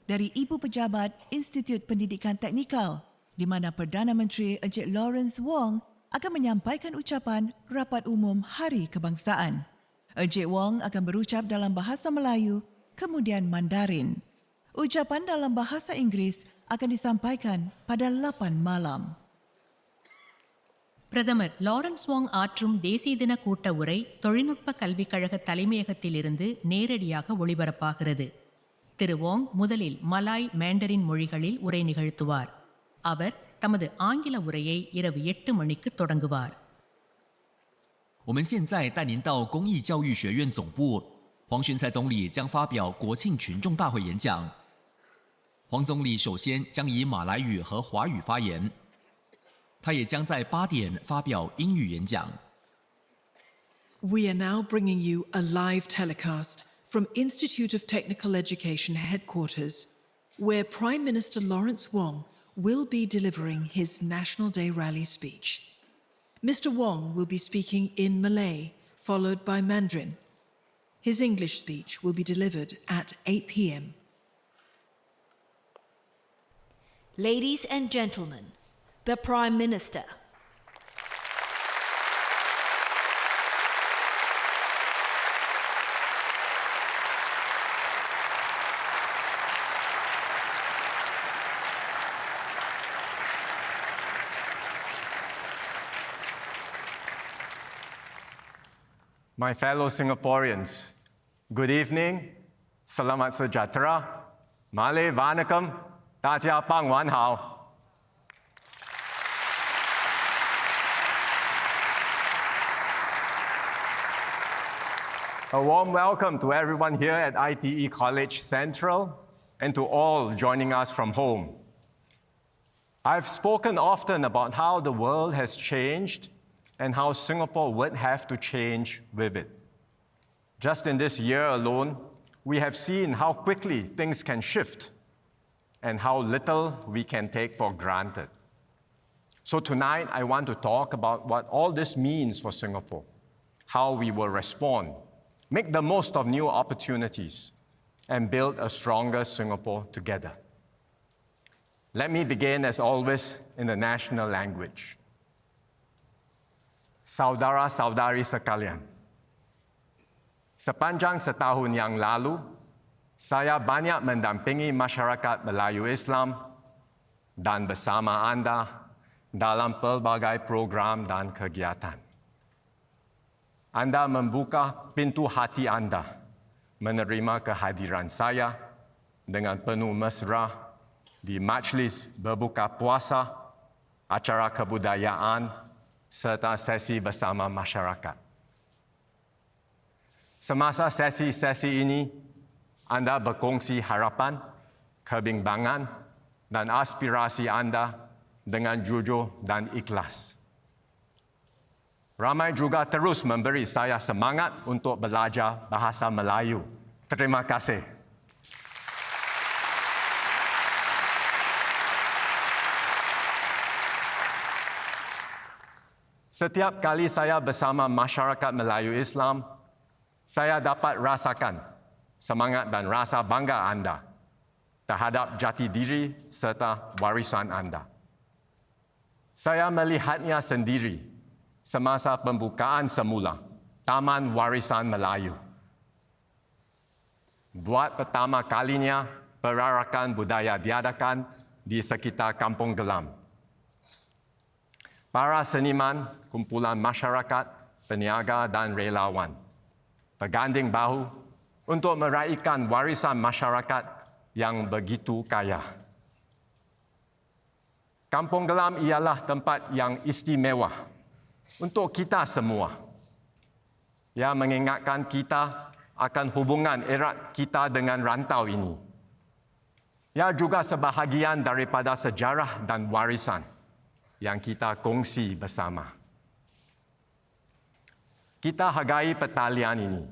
dari Ibu Pejabat Institut Pendidikan Teknikal, di mana Perdana Menteri Encik Lawrence Wong akan menyampaikan ucapan Rapat Umum Hari Kebangsaan. Encik Wong akan berucap dalam bahasa Melayu, kemudian Mandarin. Ucapan dalam bahasa Inggeris akan disampaikan pada 8 malam. பிரதமர் Lawrence வாங் ஆற்றும் தேசிய தின கூட்ட உரை தொழில்நுட்ப கல்விக் கழக தலைமையகத்திலிருந்து நேரடியாக ஒளிபரப்பாகிறது. திரு வாங் முதலில் மலாய் மேண்டரின் மொழிகளில் உரை நிகழ்த்துவார். அவர் தமது ஆங்கில உரையை இரவு 8 மணிக்கு தொடங்குவார்.我们现在带您到公益教育学院总部，黄循财总理将发表国庆群众大会演讲。黄总理首先将以马来语和华语发言，他也将在8点发表英语演讲。We are now bringing you a live telecast from Institute of Technical Education headquarters, where Prime Minister Lawrence Wong will be delivering his National Day rally speech. Mr. Wong will be speaking in Malay, followed by Mandarin. His English speech will be delivered at 8 p.m. Ladies and gentlemen, the Prime Minister. My fellow Singaporeans, good evening, Selamat Sejahtera, Malay Vanakkam, 大家傍晚好。A warm welcome to everyone here at ITE College Central and to all joining us from home. I've spoken often about how the world has changed and how Singapore would have to change with it. Just in this year alone, we have seen how quickly things can shift and how little we can take for granted. So tonight, I want to talk about what all this means for Singapore, how we will respond, make the most of new opportunities, and build a stronger Singapore together. Let me begin, as always, in the national language. Saudara-saudari sekalian, sepanjang setahun yang lalu, saya banyak mendampingi masyarakat Melayu Islam dan bersama Anda dalam pelbagai program dan kegiatan. Anda membuka pintu hati Anda menerima kehadiran saya dengan penuh mesra di majlis berbuka puasa, acara kebudayaan, serta sesi bersama masyarakat. Semasa sesi-sesi ini, Anda berkongsi harapan, kebimbangan, dan aspirasi Anda dengan jujur dan ikhlas. Ramai juga terus memberi saya semangat untuk belajar bahasa Melayu. Terima kasih. Setiap kali saya bersama masyarakat Melayu Islam, saya dapat rasakan semangat dan rasa bangga Anda terhadap jati diri serta warisan Anda. Saya melihatnya sendiri semasa pembukaan semula Taman Warisan Melayu. Buat pertama kalinya, perarakan budaya diadakan di sekitar Kampung Gelam. Para seniman, kumpulan masyarakat, peniaga dan relawan berganding bahu untuk meraihkan warisan masyarakat yang begitu kaya. Kampung Gelam ialah tempat yang istimewa untuk kita semua. Ia mengingatkan kita akan hubungan erat kita dengan rantau ini. Ia juga sebahagian daripada sejarah dan warisan yang kita kongsi bersama. Kita hargai pertalian ini.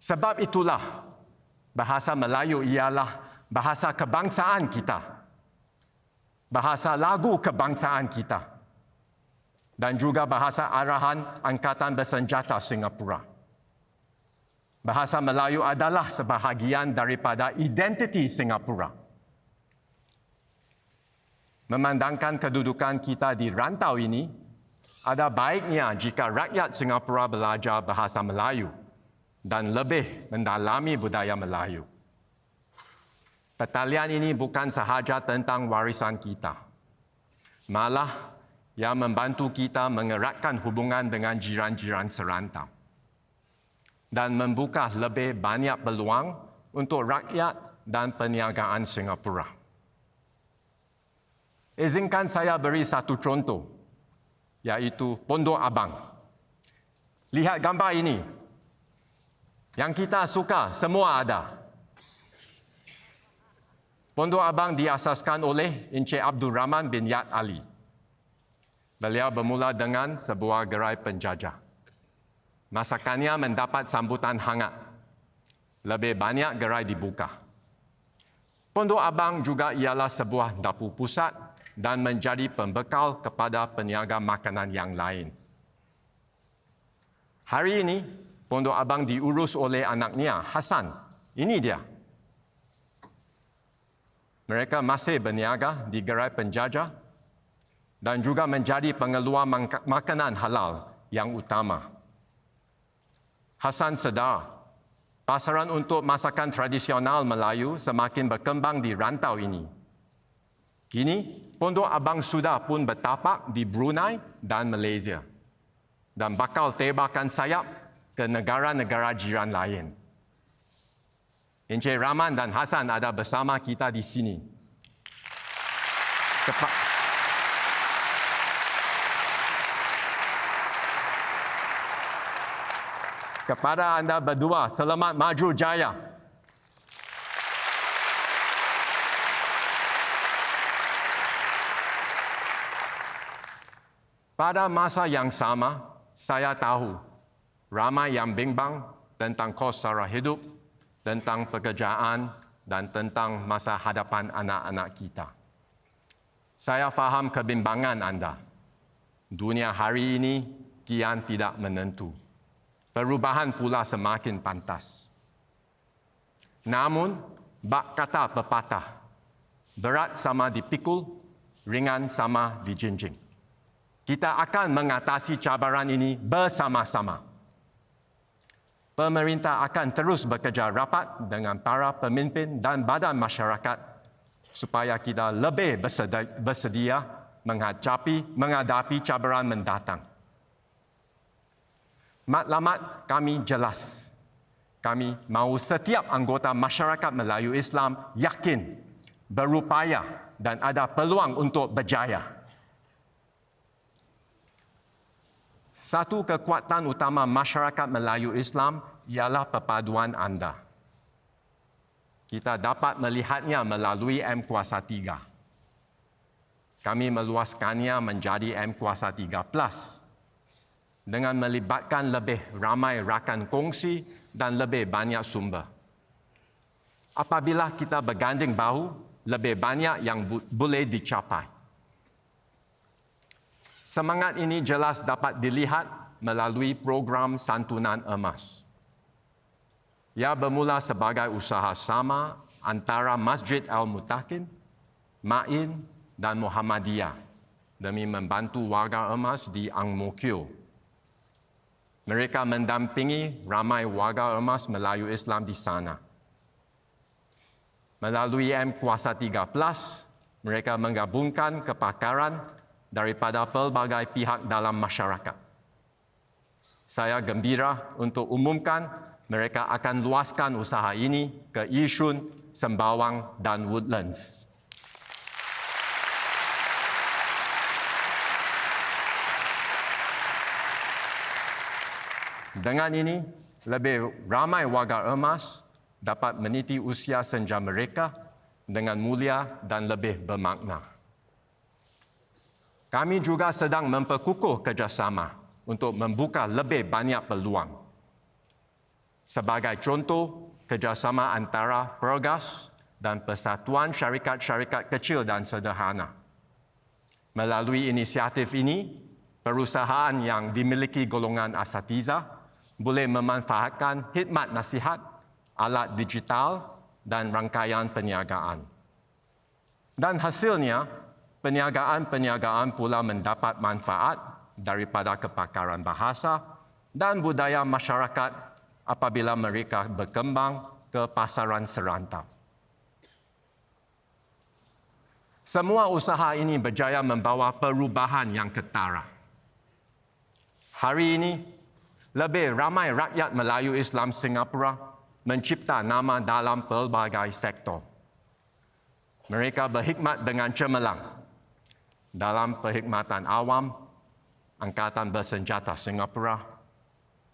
Sebab itulah bahasa Melayu ialah bahasa kebangsaan kita, bahasa lagu kebangsaan kita, dan juga bahasa arahan Angkatan Bersenjata Singapura. Bahasa Melayu adalah sebahagian daripada identiti Singapura. Memandangkan kedudukan kita di rantau ini, ada baiknya jika rakyat Singapura belajar bahasa Melayu dan lebih mendalami budaya Melayu. Pertalian ini bukan sahaja tentang warisan kita. Malah, ia membantu kita mengeratkan hubungan dengan jiran-jiran serantau dan membuka lebih banyak peluang untuk rakyat dan perniagaan Singapura. Izinkan saya beri satu contoh, iaitu Pondok Abang. Lihat gambar ini. Yang kita suka semua ada. Pondok Abang diasaskan oleh Encik Abdul Rahman bin Yad Ali. Beliau bermula dengan sebuah gerai penjajah. Masakannya mendapat sambutan hangat. Lebih banyak gerai dibuka. Pondok Abang juga ialah sebuah dapur pusat dan menjadi pembekal kepada peniaga makanan yang lain. Hari ini, Pondok Abang diurus oleh anaknya, Hasan. Ini dia. Mereka masih berniaga di gerai penjajah dan juga menjadi pengeluar makanan halal yang utama. Hasan sedar, pasaran untuk masakan tradisional Melayu semakin berkembang di rantau ini. Kini, Pondok Abang sudah pun bertapak di Brunei dan Malaysia dan bakal terbangkan sayap ke negara-negara jiran lain. Encik Rahman dan Hasan ada bersama kita di sini. Kepada anda berdua, selamat maju jaya. Pada masa yang sama, saya tahu ramai yang bimbang tentang kos sara hidup, tentang pekerjaan dan tentang masa hadapan anak-anak kita. Saya faham kebimbangan anda. Dunia hari ini kian tidak menentu. Perubahan pula semakin pantas. Namun, bak kata pepatah, berat sama dipikul, ringan sama dijinjing. Kita akan mengatasi cabaran ini bersama-sama. Pemerintah akan terus bekerja rapat dengan para pemimpin dan badan masyarakat supaya kita lebih bersedia menghadapi cabaran mendatang. Matlamat kami jelas. Kami mahu setiap anggota masyarakat Melayu Islam yakin, berupaya dan ada peluang untuk berjaya. Satu kekuatan utama masyarakat Melayu Islam ialah perpaduan anda. Kita dapat melihatnya melalui M+3. Kami meluaskannya menjadi M+3+. Dengan melibatkan lebih ramai rakan kongsi dan lebih banyak sumber. Apabila kita berganding bahu, lebih banyak yang boleh dicapai. Semangat ini jelas dapat dilihat melalui program santunan emas. Ia bermula sebagai usaha sama antara Masjid Al-Mutakin, Ma'in dan Muhammadiyah demi membantu warga emas di Ang Mo Kio. Mereka mendampingi ramai warga emas Melayu Islam di sana. Melalui M+3+, mereka menggabungkan kepakaran daripada pelbagai pihak dalam masyarakat. Saya gembira untuk umumkan mereka akan luaskan usaha ini ke Yishun, Sembawang dan Woodlands. Dengan ini, lebih ramai warga emas dapat meniti usia senja mereka dengan mulia dan lebih bermakna. Kami juga sedang memperkukuh kerjasama untuk membuka lebih banyak peluang. Sebagai contoh, kerjasama antara Pergas dan Persatuan Syarikat-Syarikat Kecil dan Sederhana. Melalui inisiatif ini, perusahaan yang dimiliki golongan asatiza boleh memanfaatkan khidmat nasihat, alat digital dan rangkaian perniagaan. Dan hasilnya, perniagaan-perniagaan pula mendapat manfaat daripada kepakaran bahasa dan budaya masyarakat apabila mereka berkembang ke pasaran serantau. Semua usaha ini berjaya membawa perubahan yang ketara. Hari ini, lebih ramai rakyat Melayu Islam Singapura mencipta nama dalam pelbagai sektor. Mereka berkhidmat dengan cemerlang dalam perkhidmatan awam, Angkatan Bersenjata Singapura,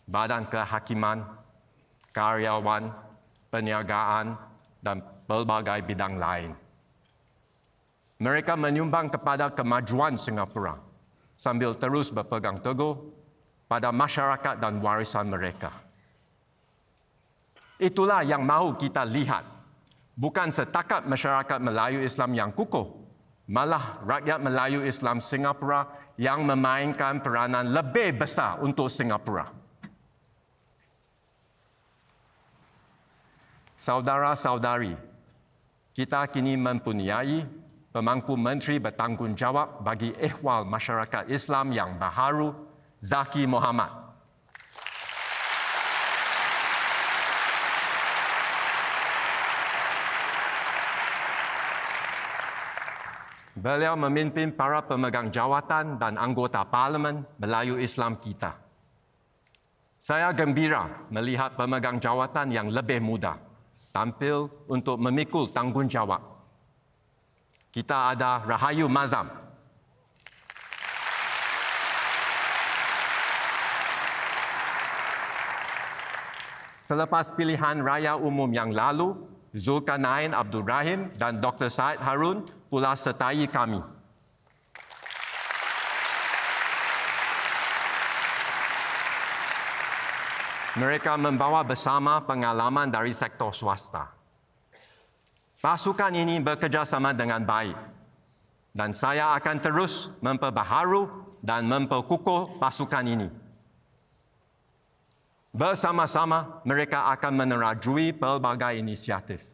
Badan Kehakiman, karyawan, perniagaan dan pelbagai bidang lain. Mereka menyumbang kepada kemajuan Singapura sambil terus berpegang teguh pada masyarakat dan warisan mereka. Itulah yang mahu kita lihat, bukan setakat masyarakat Melayu Islam yang kukuh, malah rakyat Melayu Islam Singapura yang memainkan peranan lebih besar untuk Singapura. Saudara-saudari, kita kini mempunyai pemangku menteri bertanggungjawab bagi ehwal masyarakat Islam yang baharu, Zaki Mohamad. Beliau memimpin para pemegang jawatan dan anggota Parlimen Melayu Islam kita. Saya gembira melihat pemegang jawatan yang lebih muda tampil untuk memikul tanggungjawab. Kita ada Rahayu Mazam. Selepas pilihan raya umum yang lalu, Zulkarnain Abdul Rahim dan Dr. Said Harun pula sertai kami. Mereka membawa bersama pengalaman dari sektor swasta. Pasukan ini bekerjasama dengan baik dan saya akan terus memperbaharui dan memperkukuh pasukan ini. Bersama-sama, mereka akan menerajui pelbagai inisiatif.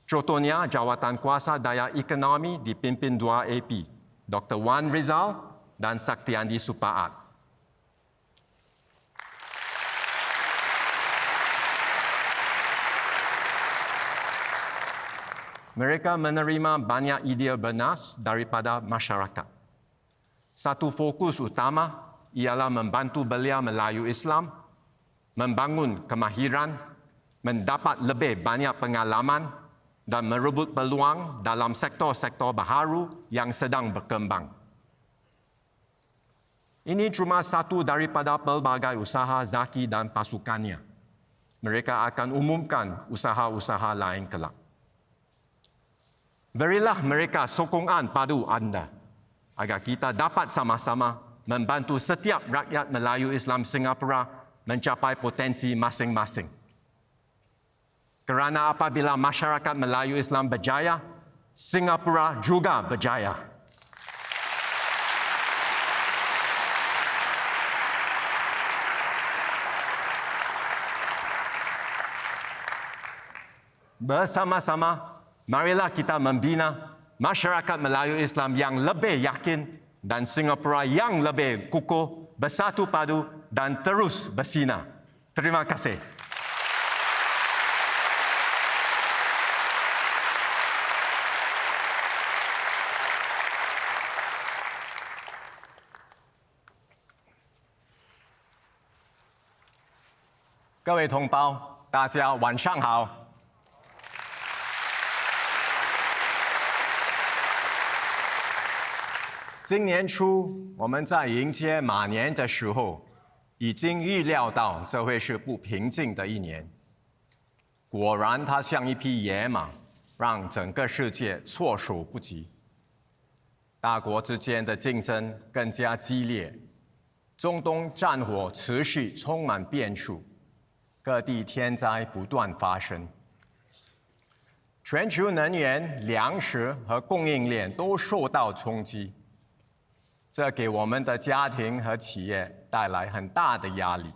Contohnya, jawatan kuasa daya ekonomi dipimpin dua AP, Dr. Wan Rizal dan Saktiandi Supaat. Mereka menerima banyak idea bernas daripada masyarakat. Satu fokus utama ialah membantu belia Melayu Islam membangun kemahiran, mendapat lebih banyak pengalaman dan merebut peluang dalam sektor-sektor baharu yang sedang berkembang. Ini cuma satu daripada pelbagai usaha Zaki dan pasukannya. Mereka akan umumkan usaha-usaha lain kelak. Berilah mereka sokongan padu anda agar kita dapat sama-sama membantu setiap rakyat Melayu Islam Singapura mencapai potensi masing-masing. Kerana apabila masyarakat Melayu Islam berjaya, Singapura juga berjaya. Bersama-sama, marilah kita membina masyarakat Melayu Islam yang lebih yakin dan Singapura yang lebih kukuh, bersatu padu dan terus bersinar. Terima kasih.各位同胞，大家晚上好。今年初，我们在迎接马年的时候，已经预料到这会是不平静的一年。果然，它像一匹野马，让整个世界措手不及。大国之间的竞争更加激烈，中东战火持续充满变数，各地天灾不断发生。全球能源、粮食和供应链都受到冲击。这给我们的家庭和企业带来很大的压力。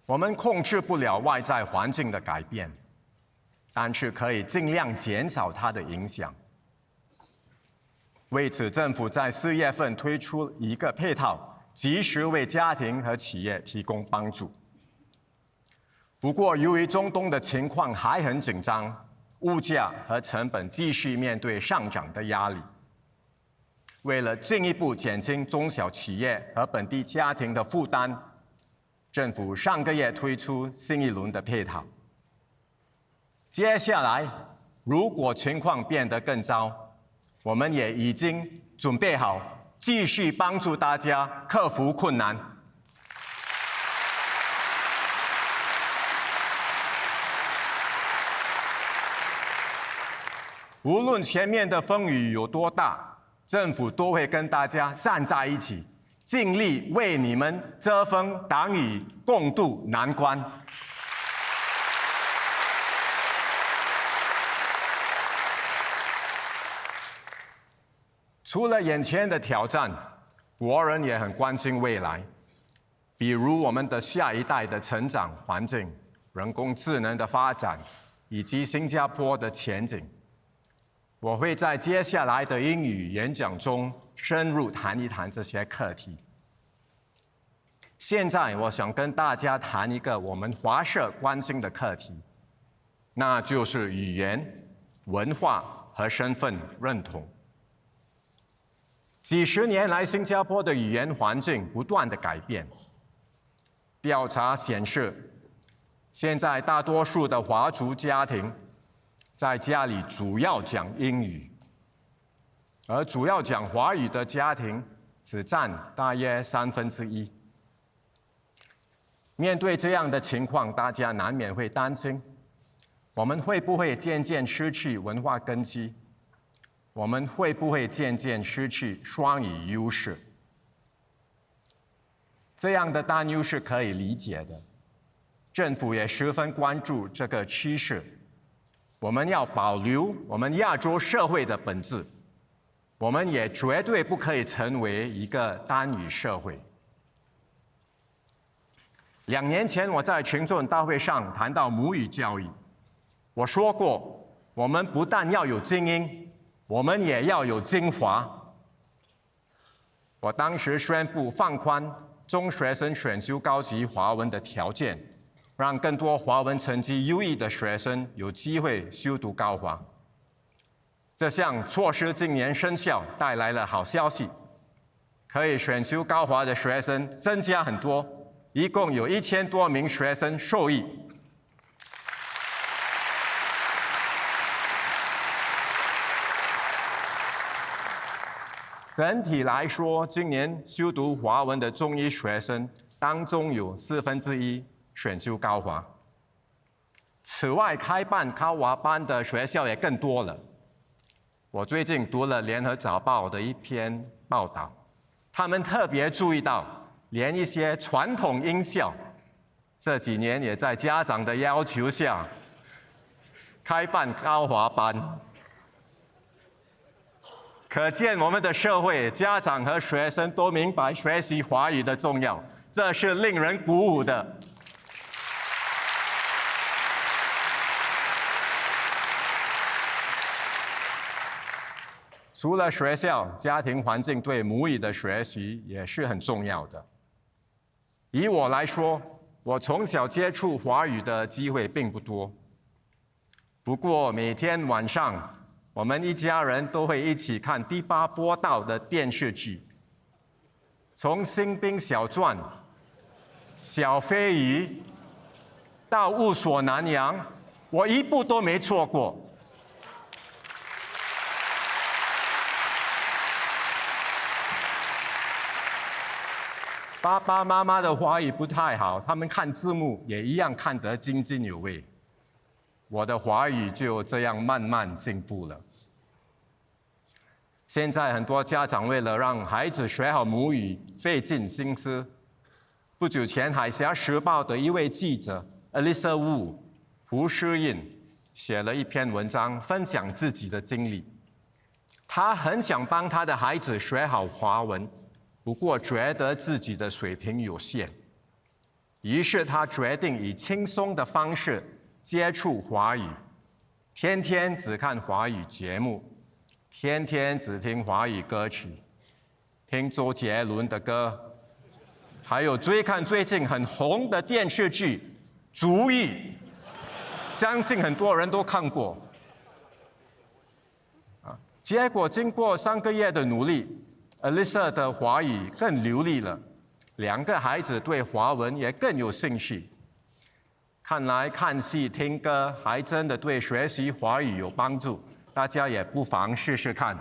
我们控制不了外在环境的改变，但是可以尽量减少它的影响。为此，政府在4月份推出一个配套，及时为家庭和企业提供帮助。不过，由于中东的情况还很紧张，物价和成本继续面对上涨的压力。为了进一步减轻中小企业和本地家庭的负担，政府上个月推出新一轮的配套。接下来，如果情况变得更糟，我们也已经准备好继续帮助大家克服困难。无论前面的风雨有多大，政府都会跟大家站在一起，尽力为你们遮风挡雨，共度难关。除了眼前的挑战，国人也很关心未来，比如我们的下一代的成长环境、人工智能的发展，以及新加坡的前景。我会在接下来的英语演讲中深入谈一谈这些课题。现在我想跟大家谈一个我们华社关心的课题，那就是语言、文化和身份认同。几十年来，新加坡的语言环境不断的改变。调查显示，现在大多数的华族家庭在家里主要讲英语，而主要讲华语的家庭只占大约1/3。面对这样的情况，大家难免会担心，我们会不会渐渐失去文化根基？我们会不会渐渐失去双语优势？这样的担忧是可以理解的，政府也十分关注这个趋势。我们要保留我们亚洲社会的本质，我们也绝对不可以成为一个单语社会。2年前，我在群众大会上谈到母语教育，我说过，我们不但要有精英，我们也要有精华。我当时宣布放宽中学生选修高级华文的条件，让更多华文成绩优异的学生有机会修读高华。这项措施今年生效，带来了好消息，可以选修高华的学生增加很多，一共有1000多名学生受益。整体来说，今年修读华文的中医学生当中有1/4选修高华。此外，开办高华班的学校也更多了。我最近读了《联合早报》的一篇报道，他们特别注意到，连一些传统英校这几年也在家长的要求下开办高华班。可见我们的社会，家长和学生都明白学习华语的重要，这是令人鼓舞的。除了学校，家庭环境对母语的学习也是很重要的。以我来说，我从小接触华语的机会并不多，不过每天晚上，我们一家人都会一起看第8波道的电视剧，从《新兵小传》、《小飞鱼》到《雾锁南洋》，我一部都没错过。爸爸妈妈的华语不太好，他们看字幕也一样看得津津有味。我的华语就这样慢慢进步了。现在很多家长为了让孩子学好母语，费尽心思。不久前，《海峡时报》的一位记者 Elisa Wu 胡诗印写了一篇文章，分享自己的经历。他很想帮他的孩子学好华文，不过觉得自己的水平有限。于是他决定以轻松的方式接触华语，天天只看华语节目，天天只听华语歌曲，听周杰伦的歌，还有追看最近很红的电视剧《足浴》，相信很多人都看过。结果经过3个月的努力 ，Alyssa 的华语更流利了，2个孩子对华文也更有兴趣。看来看戏听歌还真的对学习华语有帮助，大家也不妨试试看。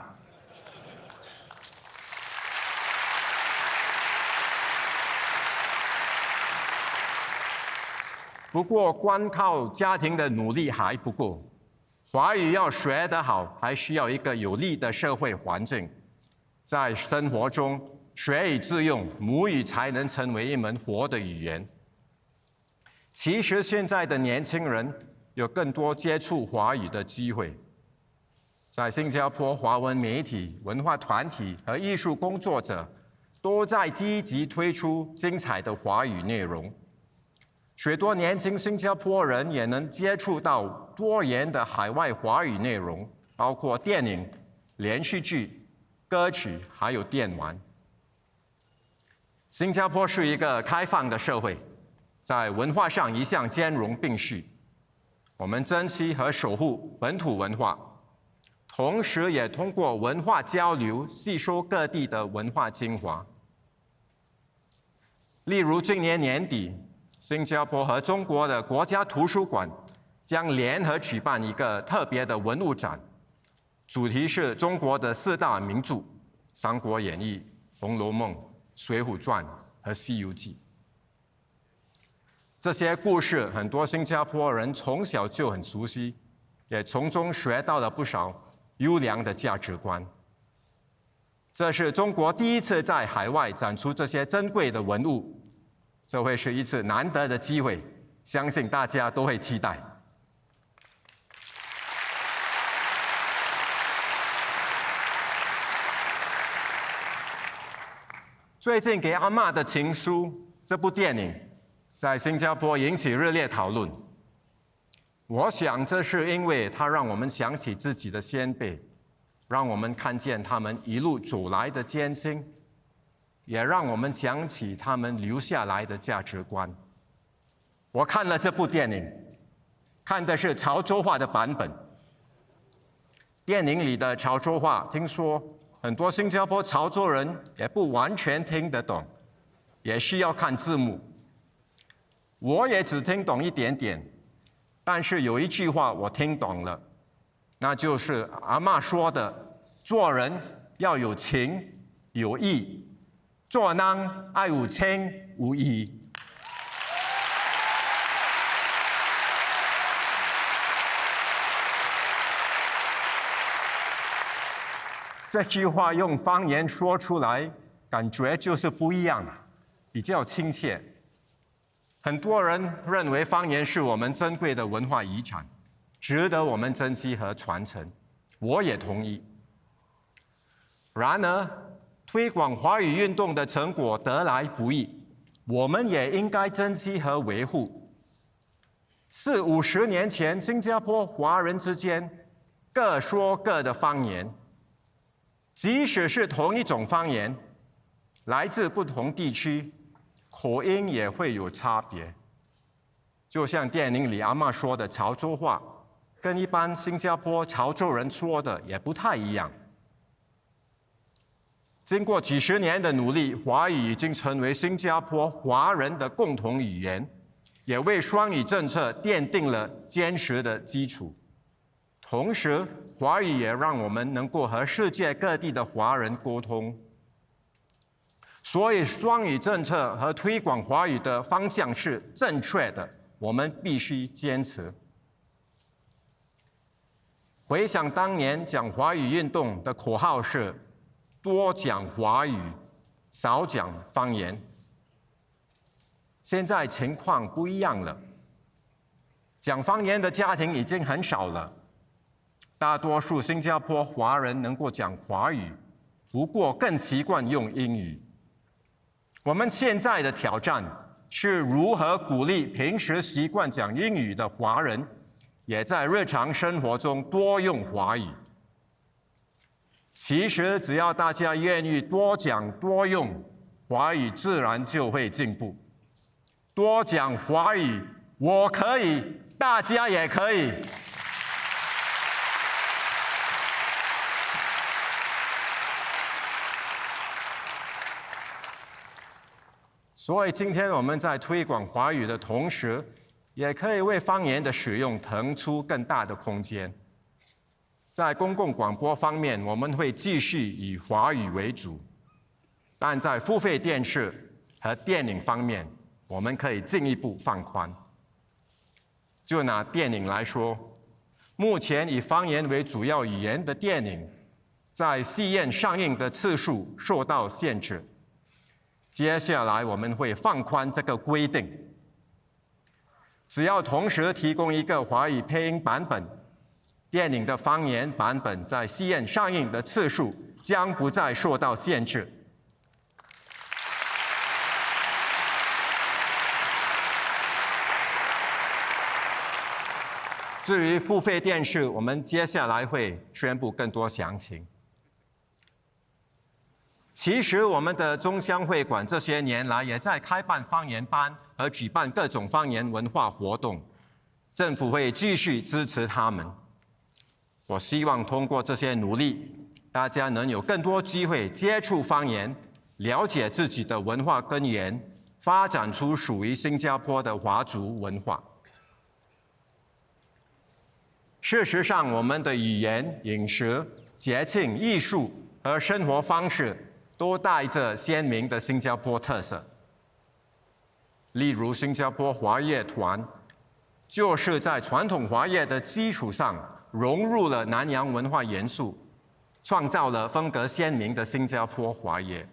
不过，光靠家庭的努力还不够，华语要学得好，还需要一个有利的社会环境。在生活中学以致用，母语才能成为一门活的语言。其实现在的年轻人有更多接触华语的机会。在新加坡，华文媒体、文化团体和艺术工作者都在积极推出精彩的华语内容。许多年轻新加坡人也能接触到多元的海外华语内容，包括电影、连续剧、歌曲，还有电玩。新加坡是一个开放的社会，在文化上一向兼容并蓄。我们珍惜和守护本土文化，同时也通过文化交流吸收各地的文化精华。例如，今年年底，新加坡和中国的国家图书馆将联合举办一个特别的文物展，主题是中国的4大名著《三国演义》《红楼梦》《水浒传》和《西游记》。这些故事很多新加坡人从小就很熟悉，也从中学到了不少优良的价值观。这是中国第一次在海外展出这些珍贵的文物，这会是一次难得的机会，相信大家都会期待。最近给阿嬷的情书这部电影在新加坡引起热烈讨论。我想这是因为它让我们想起自己的先辈，让我们看见他们一路走来的艰辛，也让我们想起他们留下来的价值观。我看了这部电影，看的是潮州话的版本。电影里的潮州话，听说很多新加坡潮州人也不完全听得懂，也需要看字幕。我也只听懂一点点，但是有一句话我听懂了，那就是阿嬷说的：做人要有情有义，做人要有情有义。这句话用方言说出来，感觉就是不一样，比较亲切。很多人认为方言是我们珍贵的文化遗产，值得我们珍惜和传承。我也同意。然而，推广华语运动的成果得来不易，我们也应该珍惜和维护。40-50年前，新加坡华人之间各说各的方言。即使是同一种方言，来自不同地区，口音也会有差别。就像电影里阿嬷说的潮州话，跟一般新加坡潮州人说的也不太一样。经过几十年的努力，华语已经成为新加坡华人的共同语言，也为双语政策奠定了坚实的基础。同时，华语也让我们能够和世界各地的华人沟通。所以，双语政策和推广华语的方向是正确的，我们必须坚持。回想当年讲华语运动的口号是“多讲华语，少讲方言”。现在情况不一样了，讲方言的家庭已经很少了。大多数新加坡华人能够讲华语，不过更习惯用英语。我们现在的挑战是如何鼓励平时习惯讲英语的华人，也在日常生活中多用华语。其实，只要大家愿意多讲多用，华语自然就会进步。多讲华语，我可以，大家也可以。所以，今天我们在推广华语的同时，也可以为方言的使用腾出更大的空间。在公共广播方面，我们会继续以华语为主，但在付费电视和电影方面，我们可以进一步放宽。就拿电影来说，目前以方言为主要语言的电影，在戏院上映的次数受到限制。接下来我们会放宽这个规定，只要同时提供一个华语配音版本，电影的方言版本在戏院上映的次数将不再受到限制。至于付费电视，我们接下来会宣布更多详情。其实，我们的中乡会馆这些年来也在开办方言班和举办各种方言文化活动，政府会继续支持他们。我希望通过这些努力，大家能有更多机会接触方言，了解自己的文化根源，发展出属于新加坡的华族文化。事实上，我们的语言、饮食、节庆、艺术和生活方式都带着鲜明的新加坡特色。例如，新加坡华乐团就是在传统华乐的基础上融入了南洋文化元素，创造了风格鲜明的新加坡华乐。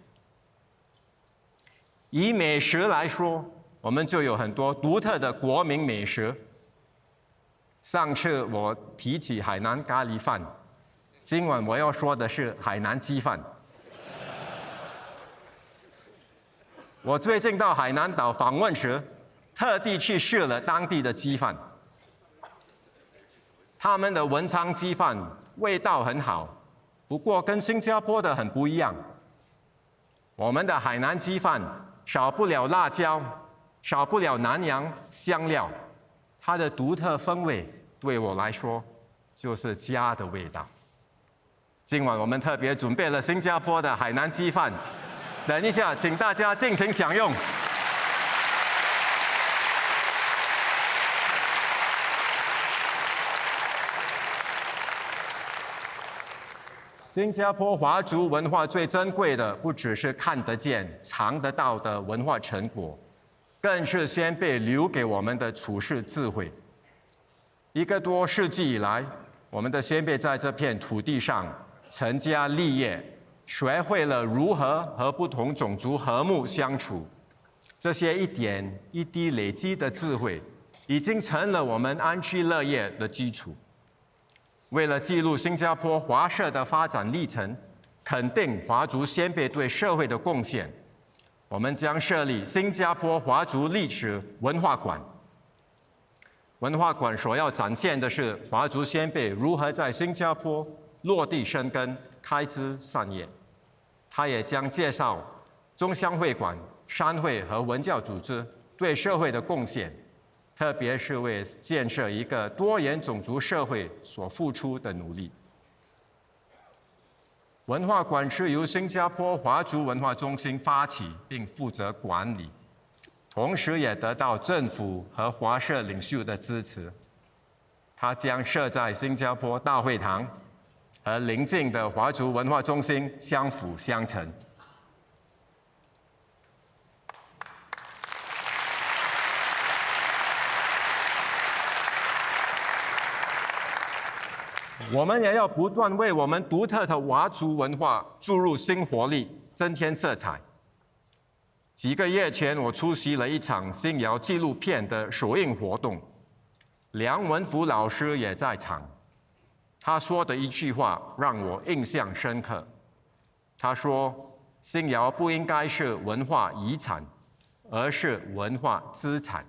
以美食来说，我们就有很多独特的国民美食。上次我提起海南咖喱饭，今晚我要说的是海南鸡饭。我最近到海南岛访问时，特地去试了当地的鸡饭。他们的文昌鸡饭味道很好，不过跟新加坡的很不一样。我们的海南鸡饭少不了辣椒，少不了南洋香料，它的独特风味对我来说就是家的味道。今晚我们特别准备了新加坡的海南鸡饭，等一下请大家尽情享用。新加坡华族文化最珍贵的，不只是看得见、尝得到的文化成果，更是先辈留给我们的处世智慧。1个多世纪以来，我们的先辈在这片土地上成家立业，学会了如何和不同种族和睦相处。这些一点一滴累积的智慧，已经成了我们安居乐业的基础。为了记录新加坡华社的发展历程，肯定华族先辈对社会的贡献，我们将设立新加坡华族历史文化馆。文化馆所要展现的是华族先辈如何在新加坡落地生根、开枝散叶。它也将介绍中乡会馆、商会和文教组织对社会的贡献，特别是为建设一个多元种族社会所付出的努力。文化馆是由新加坡华族文化中心发起并负责管理，同时也得到政府和华社领袖的支持。它将设在新加坡大会堂，和邻近的华族文化中心相辅相成。我们也要不断为我们独特的华族文化注入新活力，增添色彩。几个月前，我出席了一场新谣纪录片的首映活动，梁文福老师也在场。他说的一句话让我印象深刻。他说：“新谣不应该是文化遗产，而是文化资产。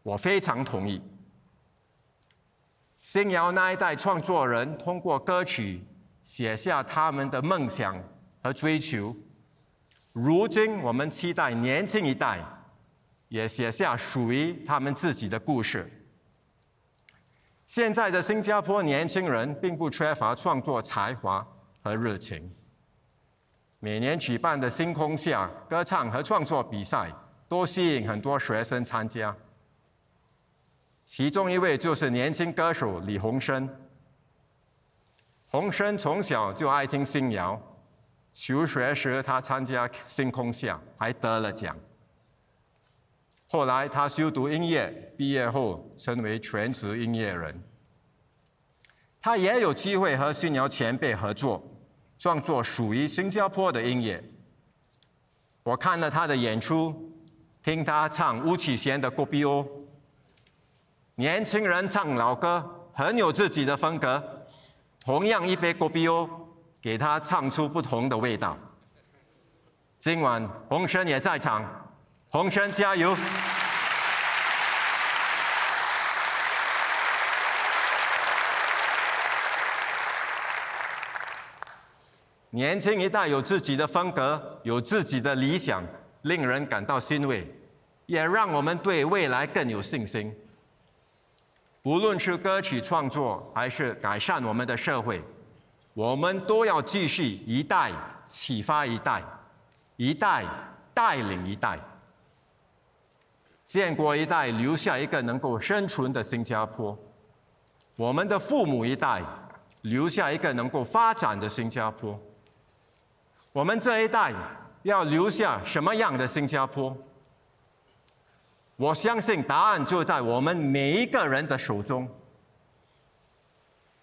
我非常同意。新谣那一代创作人通过歌曲写下他们的梦想和追求，如今我们期待年轻一代也写下属于他们自己的故事。现在的新加坡年轻人并不缺乏创作才华和热情，每年举办的星空下歌唱和创作比赛都吸引很多学生参加。其中一位就是年轻歌手李洪生。洪生从小就爱听新谣，求学时他参加星空下，还得了奖。后来他修读音乐，毕业后成为全职音乐人。他也有机会和新谣前辈合作，创作属于新加坡的音乐。我看了他的演出，听他唱巫启贤的《国比欧》。年轻人唱老歌，很有自己的风格。同样一杯国比欧，给他唱出不同的味道。今晚洪生也在场，洪生加油！年轻一代有自己的风格，有自己的理想，令人感到欣慰，也让我们对未来更有信心。不论是歌曲创作，还是改善我们的社会，我们都要继续一代启发一代，一代带领一代，建国一代留下一个能够生存的新加坡，我们的父母一代留下一个能够发展的新加坡。我们这一代要留下什么样的新加坡？我相信答案就在我们每一个人的手中。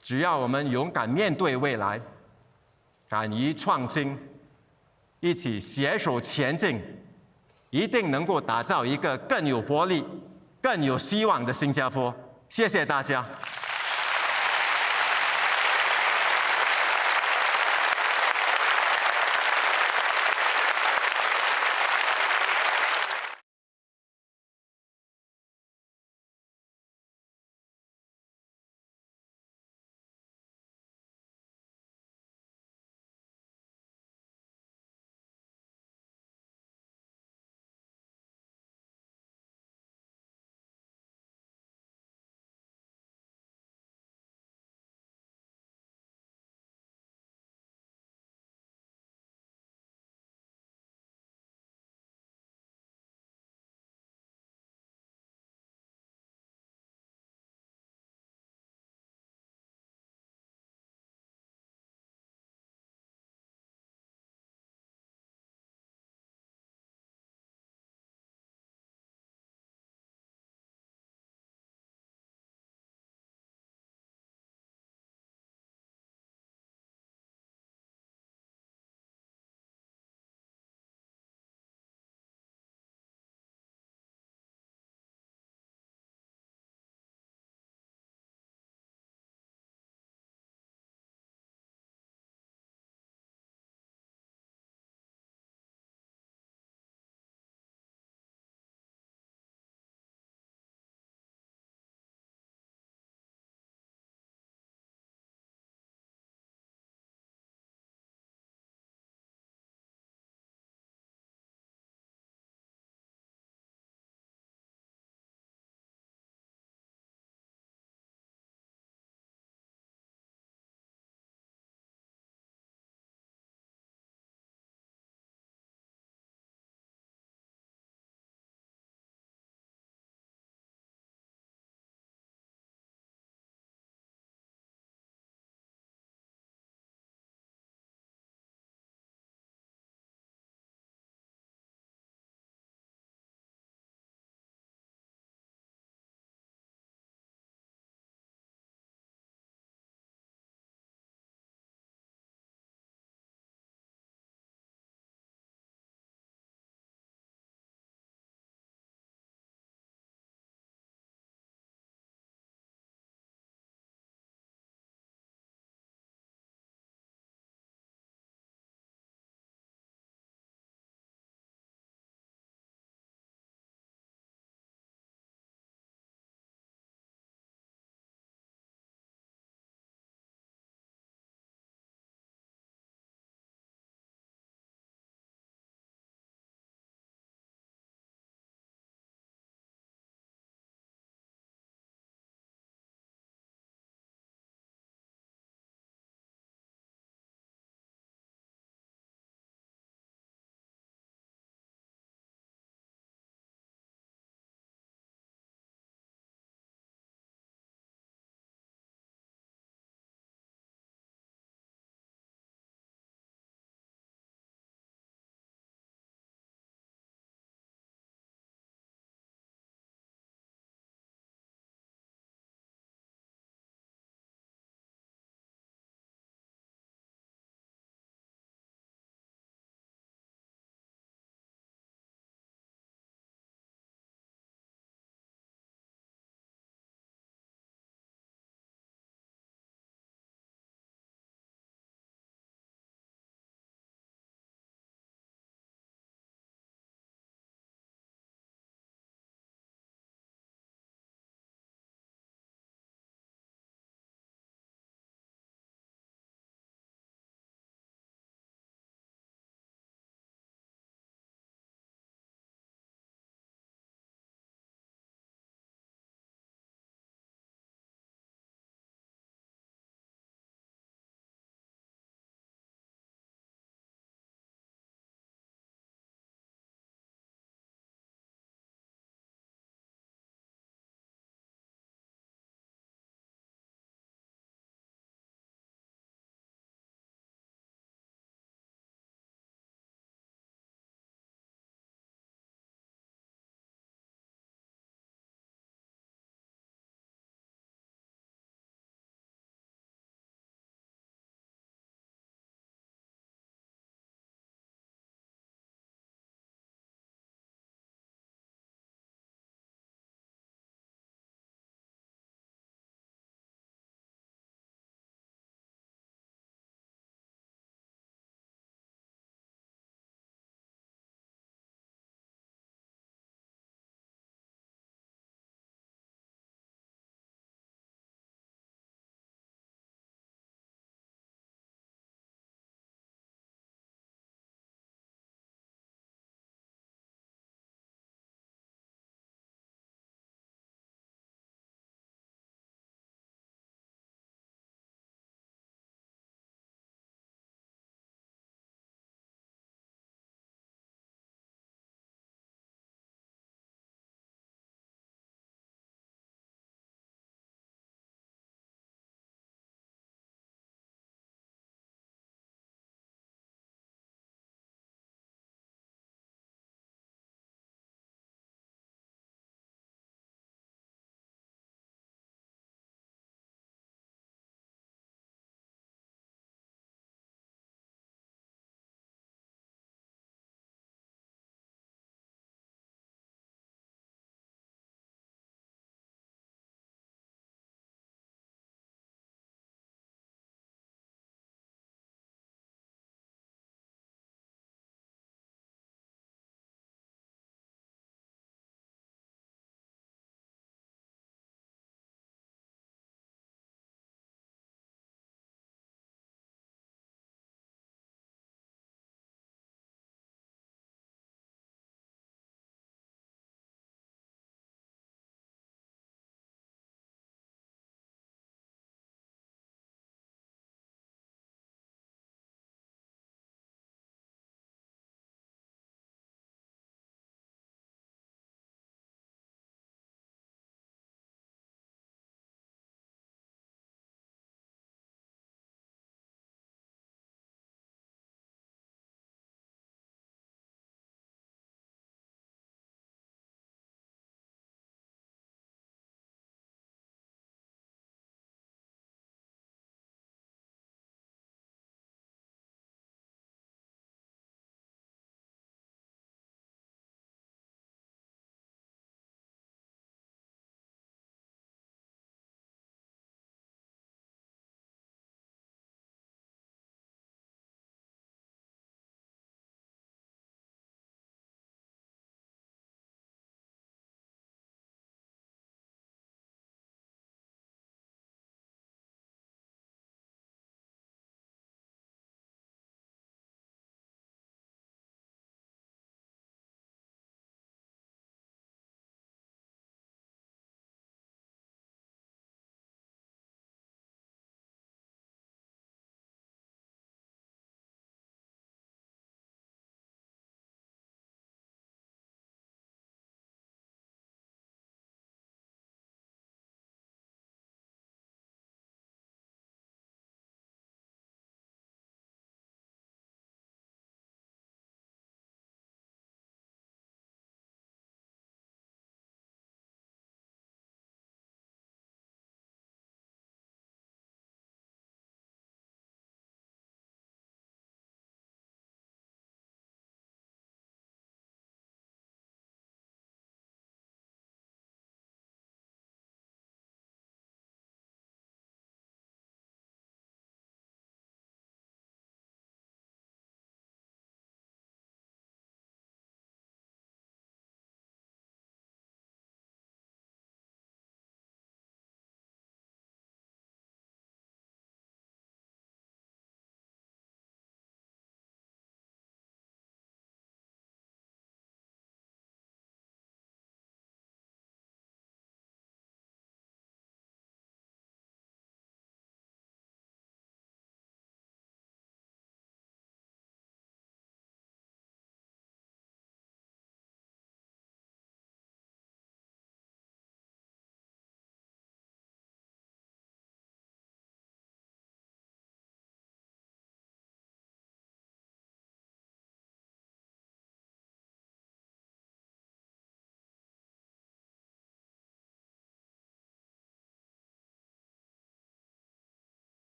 只要我们勇敢面对未来，敢于创新，一起携手前进，一定能够打造一个更有活力、更有希望的新加坡。谢谢大家。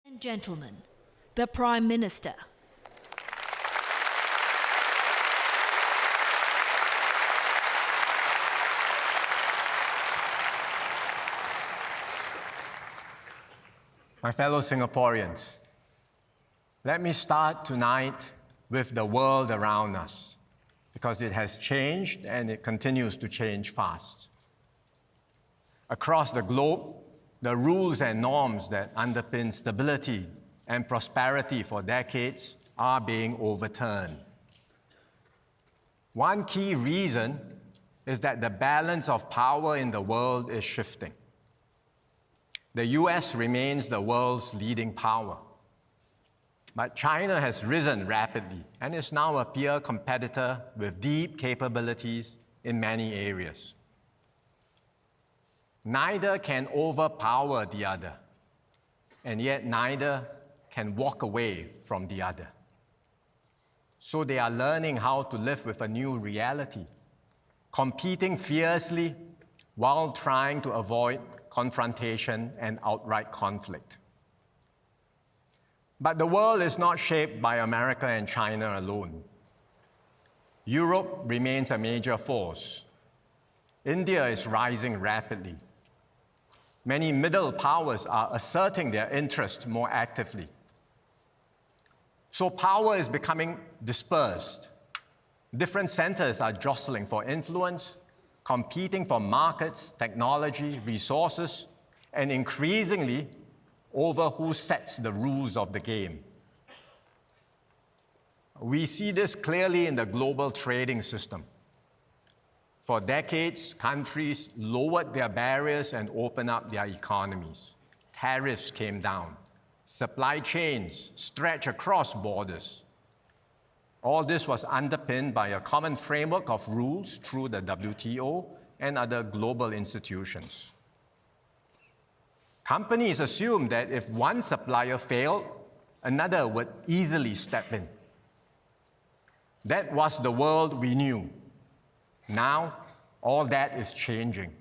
and gentlemen, the Prime Minister. My fellow Singaporeans, let me start tonight with the world around us, because it has changed and it continues to change fast. Across the globe, the rules and norms that underpin stability and prosperity for decades are being overturned. One key reason is that the balance of power in the world is shifting. The US remains the world's leading power, but China has risen rapidly and is now a peer competitor with deep capabilities in many areas. Neither can overpower the other, and yet neither can walk away from the other. So they are learning how to live with a new reality, competing fiercely while trying to avoid confrontation and outright conflict. But the world is not shaped by America and China alone. Europe remains a major force. India is rising rapidly. Many middle powers are asserting their interests more actively. So power is becoming dispersed. Different centers are jostling for influence, competing for markets, technology, resources, and increasingly over who sets the rules of the game. We see this clearly in the global trading system. For decades, countries lowered their barriers and opened up their economies. Tariffs came down. Supply chains stretched across borders. All this was underpinned by a common framework of rules through the WTO and other global institutions. Companies assumed that if one supplier failed, another would easily step in. That was the world we knew. Now, all that is changing.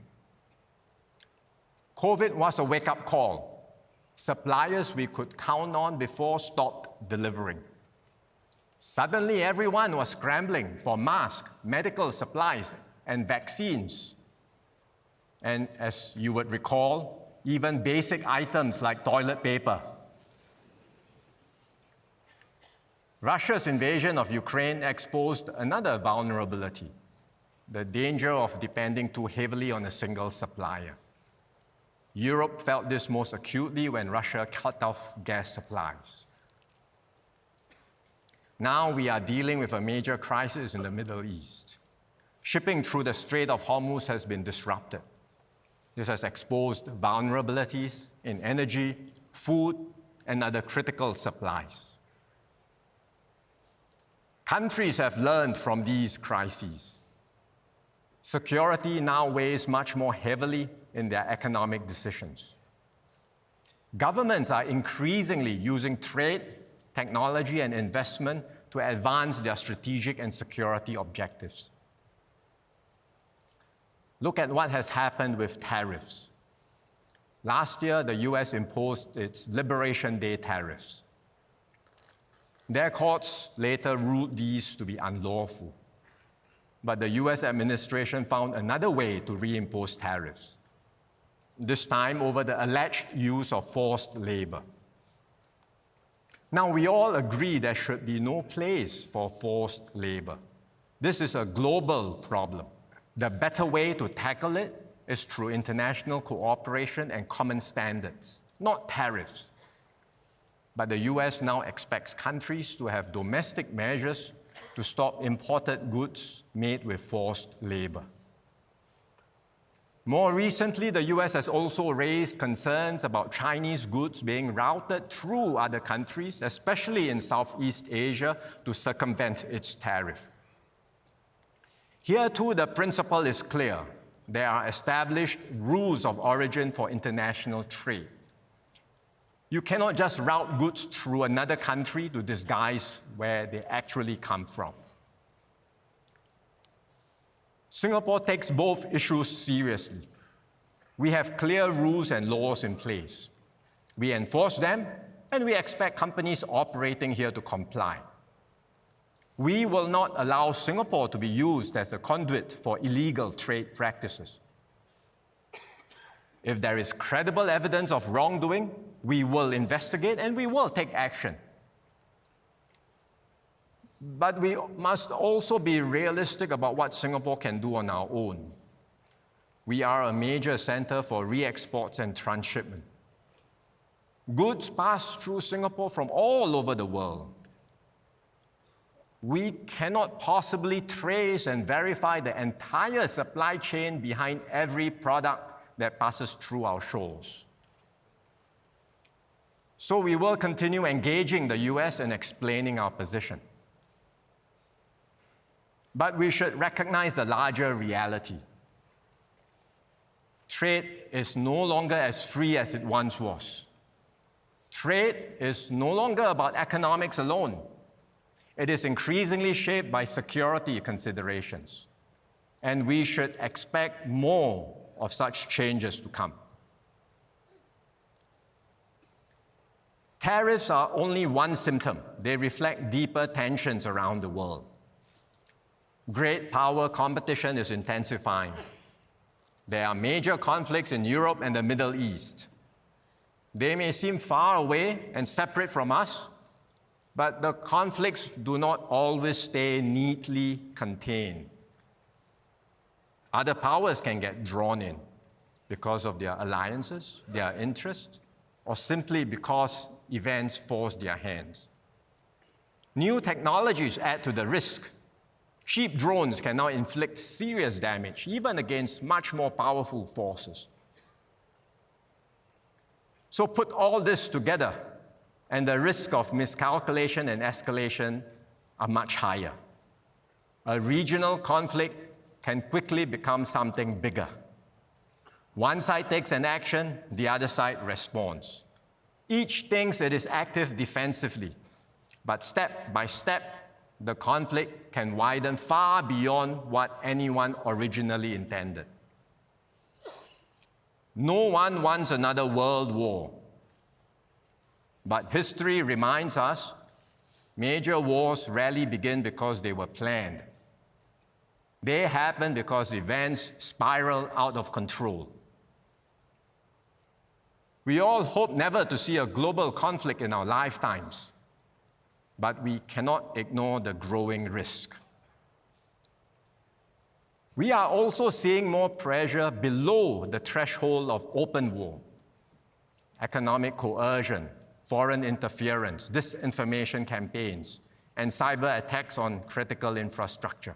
COVID was a wake-up call. Suppliers we could count on before stopped delivering. Suddenly, everyone was scrambling for masks, medical supplies, and vaccines. And as you would recall, even basic items like toilet paper. Russia's invasion of Ukraine exposed another vulnerability: the danger of depending too heavily on a single supplier. Europe felt this most acutely when Russia cut off gas supplies. Now we are dealing with a major crisis in the Middle East. Shipping through the Strait of Hormuz has been disrupted. This has exposed vulnerabilities in energy, food, and other critical supplies. Countries have learned from these crises. Security now weighs much more heavily in their economic decisions. Governments are increasingly using trade, technology, and investment to advance their strategic and security objectives. Look at what has happened with tariffs. Last year, the US imposed its Liberation Day tariffs. Their courts later ruled these to be unlawful. But the US administration found another way to reimpose tariffs, this time over the alleged use of forced labor. Now, we all agree there should be no place for forced labor. This is a global problem. The better way to tackle it is through international cooperation and common standards, not tariffs. But the US now expects countries to have domestic measures to stop imported goods made with forced labor. More recently, the US has also raised concerns about Chinese goods being routed through other countries, especially in Southeast Asia, to circumvent its tariff. Here too, the principle is clear. There are established rules of origin for international trade. You cannot just route goods through another country to disguise where they actually come from. Singapore takes both issues seriously. We have clear rules and laws in place. We enforce them, and we expect companies operating here to comply. We will not allow Singapore to be used as a conduit for illegal trade practices. If there is credible evidence of wrongdoing, we will investigate and we will take action. But we must also be realistic about what Singapore can do on our own. We are a major center for re-exports and transshipment. Goods pass through Singapore from all over the world. We cannot possibly trace and verify the entire supply chain behind every product that passes through our shores. So we will continue engaging the US and explaining our position. But we should recognize the larger reality. Trade is no longer as free as it once was. Trade is no longer about economics alone. It is increasingly shaped by security considerations. And we should expect more of such changes to come. Tariffs are only one symptom. They reflect deeper tensions around the world. Great power competition is intensifying. There are major conflicts in Europe and the Middle East. They may seem far away and separate from us, but the conflicts do not always stay neatly contained. Other powers can get drawn in because of their alliances, their interests, or simply because events force their hands. New technologies add to the risk. Cheap drones can now inflict serious damage, even against much more powerful forces. So put all this together, and the risk of miscalculation and escalation are much higher. A regional conflict can quickly become something bigger. One side takes an action, the other side responds. Each thinks it is active defensively, but step by step, the conflict can widen far beyond what anyone originally intended. No one wants another world war. But history reminds us, major wars rarely begin because they were planned. They happen because events spiral out of control. We all hope never to see a global conflict in our lifetimes, but we cannot ignore the growing risk. We are also seeing more pressure below the threshold of open war. Economic coercion, foreign interference, disinformation campaigns, and cyber attacks on critical infrastructure.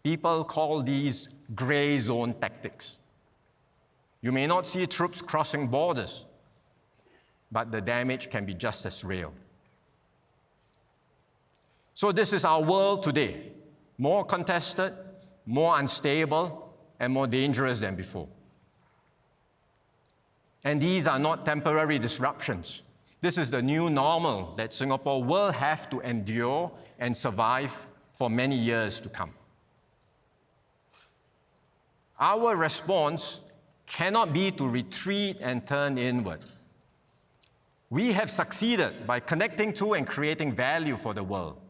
People call these gray zone tactics. You may not see troops crossing borders, but the damage can be just as real. So this is our world today, more contested, more unstable, and more dangerous than before. And these are not temporary disruptions. This is the new normal that Singapore will have to endure and survive for many years to come. Our response cannot be to retreat and turn inward. We have succeeded by connecting to and creating value for the world.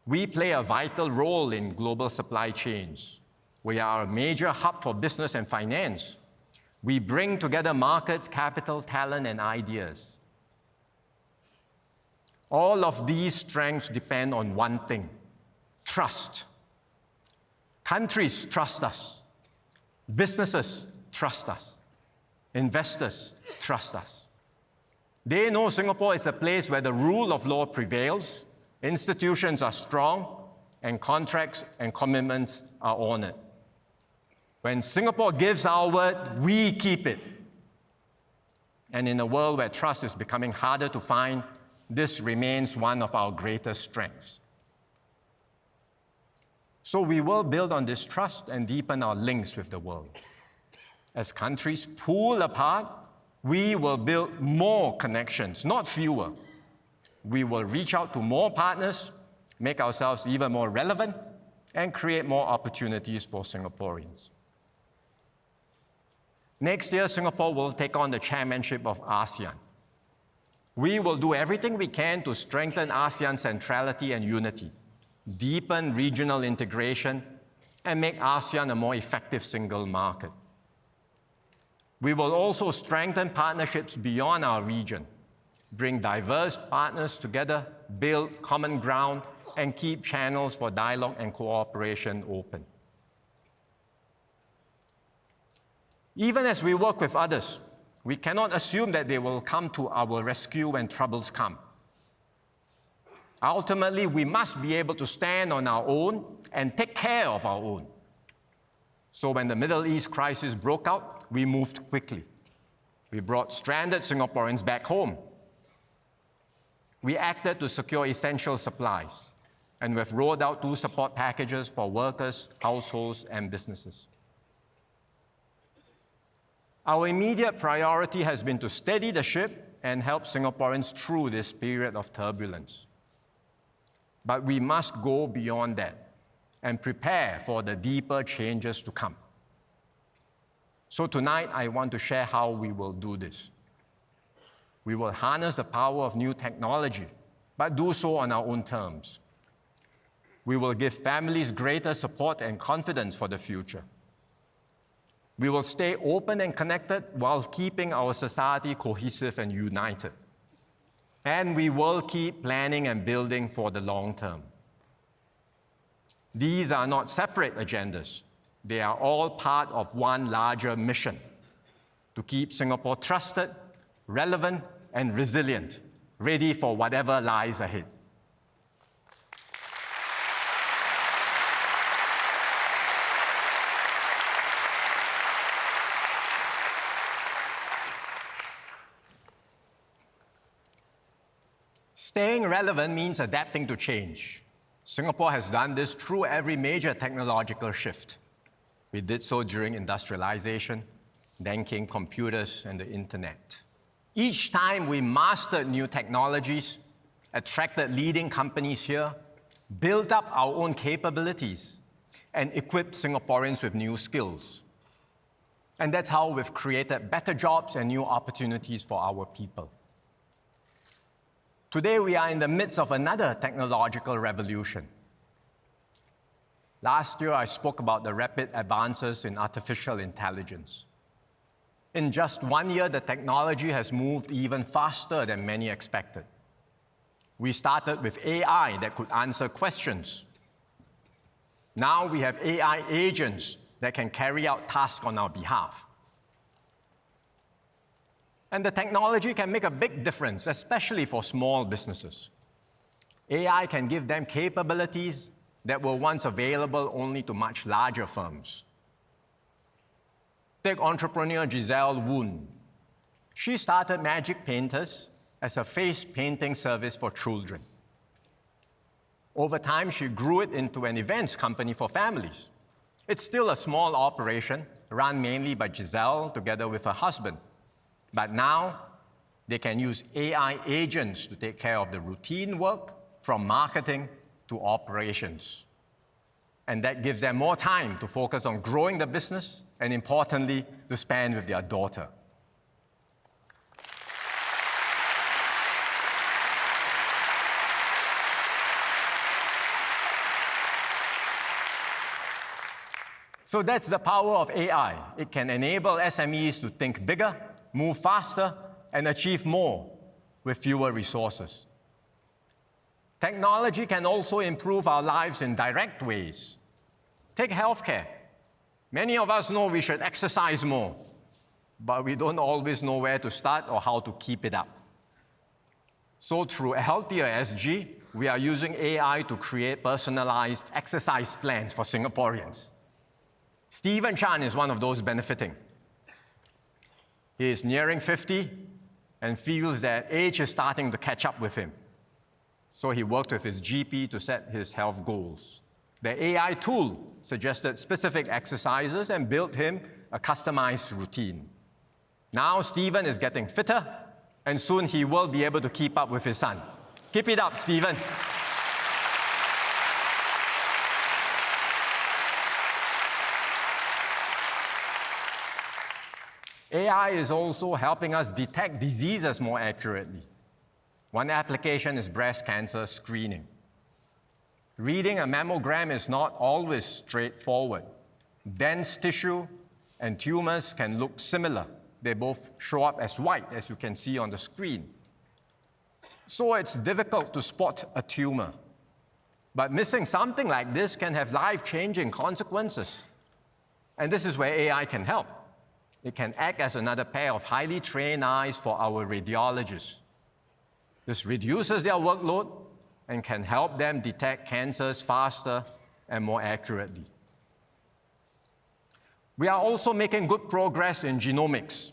We play a vital role in global supply chains. We are a major hub for business and finance. We bring together markets, capital, talent, and ideas. All of these strengths depend on one thing: trust. Countries trust us. Businesses trust us. Investors trust us. They know Singapore is a place where the rule of law prevails, institutions are strong, and contracts and commitments are honored. When Singapore gives our word, we keep it. And in a world where trust is becoming harder to find, this remains one of our greatest strengths. So we will build on this trust and deepen our links with the world. As countries pull apart, we will build more connections, not fewer. We will reach out to more partners, make ourselves even more relevant, and create more opportunities for Singaporeans. Next year, Singapore will take on the chairmanship of ASEAN. We will do everything we can to strengthen ASEAN centrality and unity, deepen regional integration, and make ASEAN a more effective single market. We will also strengthen partnerships beyond our region, bring diverse partners together, build common ground, and keep channels for dialogue and cooperation open. Even as we work with others, we cannot assume that they will come to our rescue when troubles come. Ultimately, we must be able to stand on our own and take care of our own. So when the Middle East crisis broke out, we moved quickly. We brought stranded Singaporeans back home. We acted to secure essential supplies, and we've rolled out 2 support packages for workers, households, and businesses. Our immediate priority has been to steady the ship and help Singaporeans through this period of turbulence. But we must go beyond that and prepare for the deeper changes to come. So tonight, I want to share how we will do this. We will harness the power of new technology, but do so on our own terms. We will give families greater support and confidence for the future. We will stay open and connected while keeping our society cohesive and united. And we will keep planning and building for the long term. These are not separate agendas. They are all part of one larger mission: to keep Singapore trusted, relevant, and resilient, ready for whatever lies ahead. Staying relevant means adapting to change. Singapore has done this through every major technological shift. We did so during industrialization, then came computers and the internet. Each time we mastered new technologies, attracted leading companies here, built up our own capabilities, and equipped Singaporeans with new skills. And that's how we've created better jobs and new opportunities for our people. Today, we are in the midst of another technological revolution. Last year, I spoke about the rapid advances in artificial intelligence. In just 1 year, the technology has moved even faster than many expected. We started with AI that could answer questions. Now we have AI agents that can carry out tasks on our behalf. And the technology can make a big difference, especially for small businesses. AI can give them capabilities that were once available only to much larger firms. Take entrepreneur Giselle Woon. She started Magic Painters as a face painting service for children. Over time, she grew it into an events company for families. It's still a small operation, run mainly by Giselle together with her husband. But now, they can use AI agents to take care of the routine work, from marketing to operations. And that gives them more time to focus on growing the business and, importantly, to spend with their daughter. So that's the power of AI. It can enable SMEs to think bigger, move faster, and achieve more with fewer resources. Technology can also improve our lives in direct ways. Take healthcare. Many of us know we should exercise more, but we don't always know where to start or how to keep it up. So through Healthier SG, we are using AI to create personalized exercise plans for Singaporeans. Stephen Chan is one of those benefiting. He is nearing 50 and feels that age is starting to catch up with him. So he worked with his GP to set his health goals. The AI tool suggested specific exercises and built him a customized routine. Now Stephen is getting fitter, and soon he will be able to keep up with his son. Keep it up, Stephen. AI is also helping us detect diseases more accurately. One application is breast cancer screening. Reading a mammogram is not always straightforward. Dense tissue and tumors can look similar. They both show up as white, as you can see on the screen. So it's difficult to spot a tumor. But missing something like this can have life-changing consequences. And this is where AI can help. It can act as another pair of highly trained eyes for our radiologists. This reduces their workload and can help them detect cancers faster and more accurately. We are also making good progress in genomics.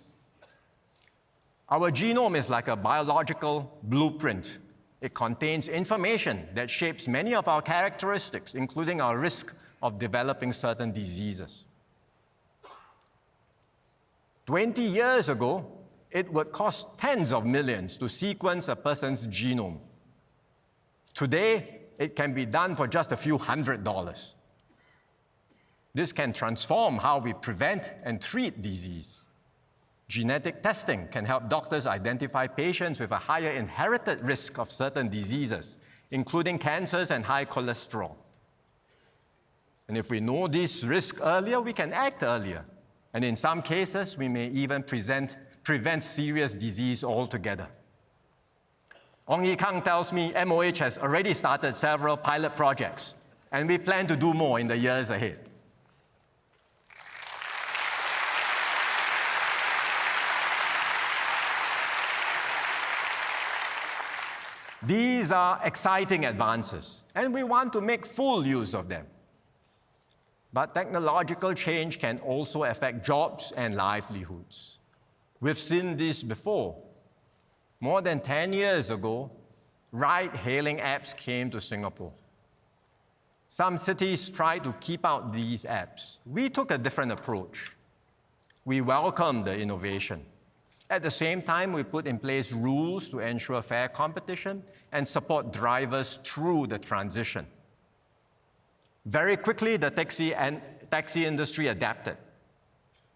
Our genome is like a biological blueprint. It contains information that shapes many of our characteristics, including our risk of developing certain diseases. 20 years ago, it would cost tens of millions to sequence a person's genome. Today, it can be done for just a few $100s. This can transform how we prevent and treat disease. Genetic testing can help doctors identify patients with a higher inherited risk of certain diseases, including cancers and high cholesterol. And if we know these risks earlier, we can act earlier. And in some cases, we may even prevent serious disease altogether. Ong Yi Kang tells me MOH has already started several pilot projects, and we plan to do more in the years ahead. These are exciting advances, and we want to make full use of them. But technological change can also affect jobs and livelihoods. We've seen this before. More than 10 years ago, ride-hailing apps came to Singapore. Some cities tried to keep out these apps. We took a different approach. We welcomed the innovation. At the same time, we put in place rules to ensure fair competition and support drivers through the transition. Very quickly, the taxi industry adapted.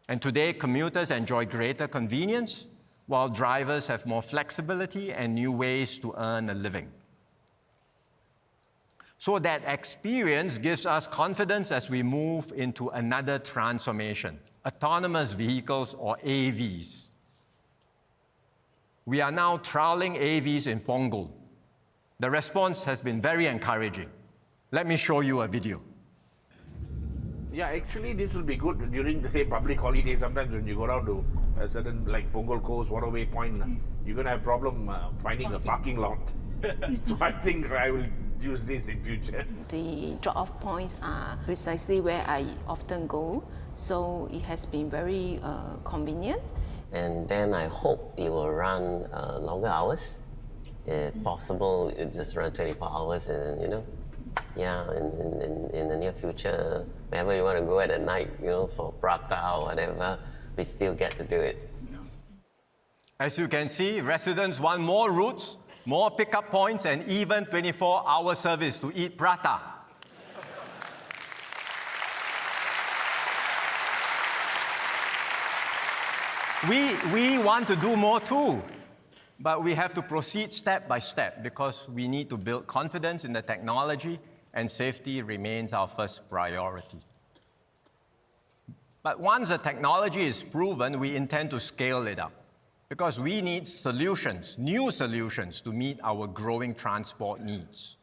And today, commuters enjoy greater convenience, while drivers have more flexibility and new ways to earn a living. So that experience gives us confidence as we move into another transformation, autonomous vehicles or AVs. We are now trialing AVs in Punggol. The response has been very encouraging. Let me show you a video. Yeah, actually this will be good during the public holiday. Sometimes when you go down to a certain, like Punggol Coast, Waterway Point, you're going to have problem finding a parking lot. So I think I will use this in future. The drop-off points are precisely where I often go, so it has been very convenient. And then I hope it will run longer hours. If possible, it just run 24 hours and, in the near future, wherever you want to go at night, for prata or whatever, we still get to do it. As you can see, residents want more routes, more pickup points, and even 24-hour service to eat prata. We want to do more too, but we have to proceed step by step because we need to build confidence in the technology, and safety remains our first priority. But once the technology is proven, we intend to scale it up because we need solutions, new solutions to meet our growing transport needs.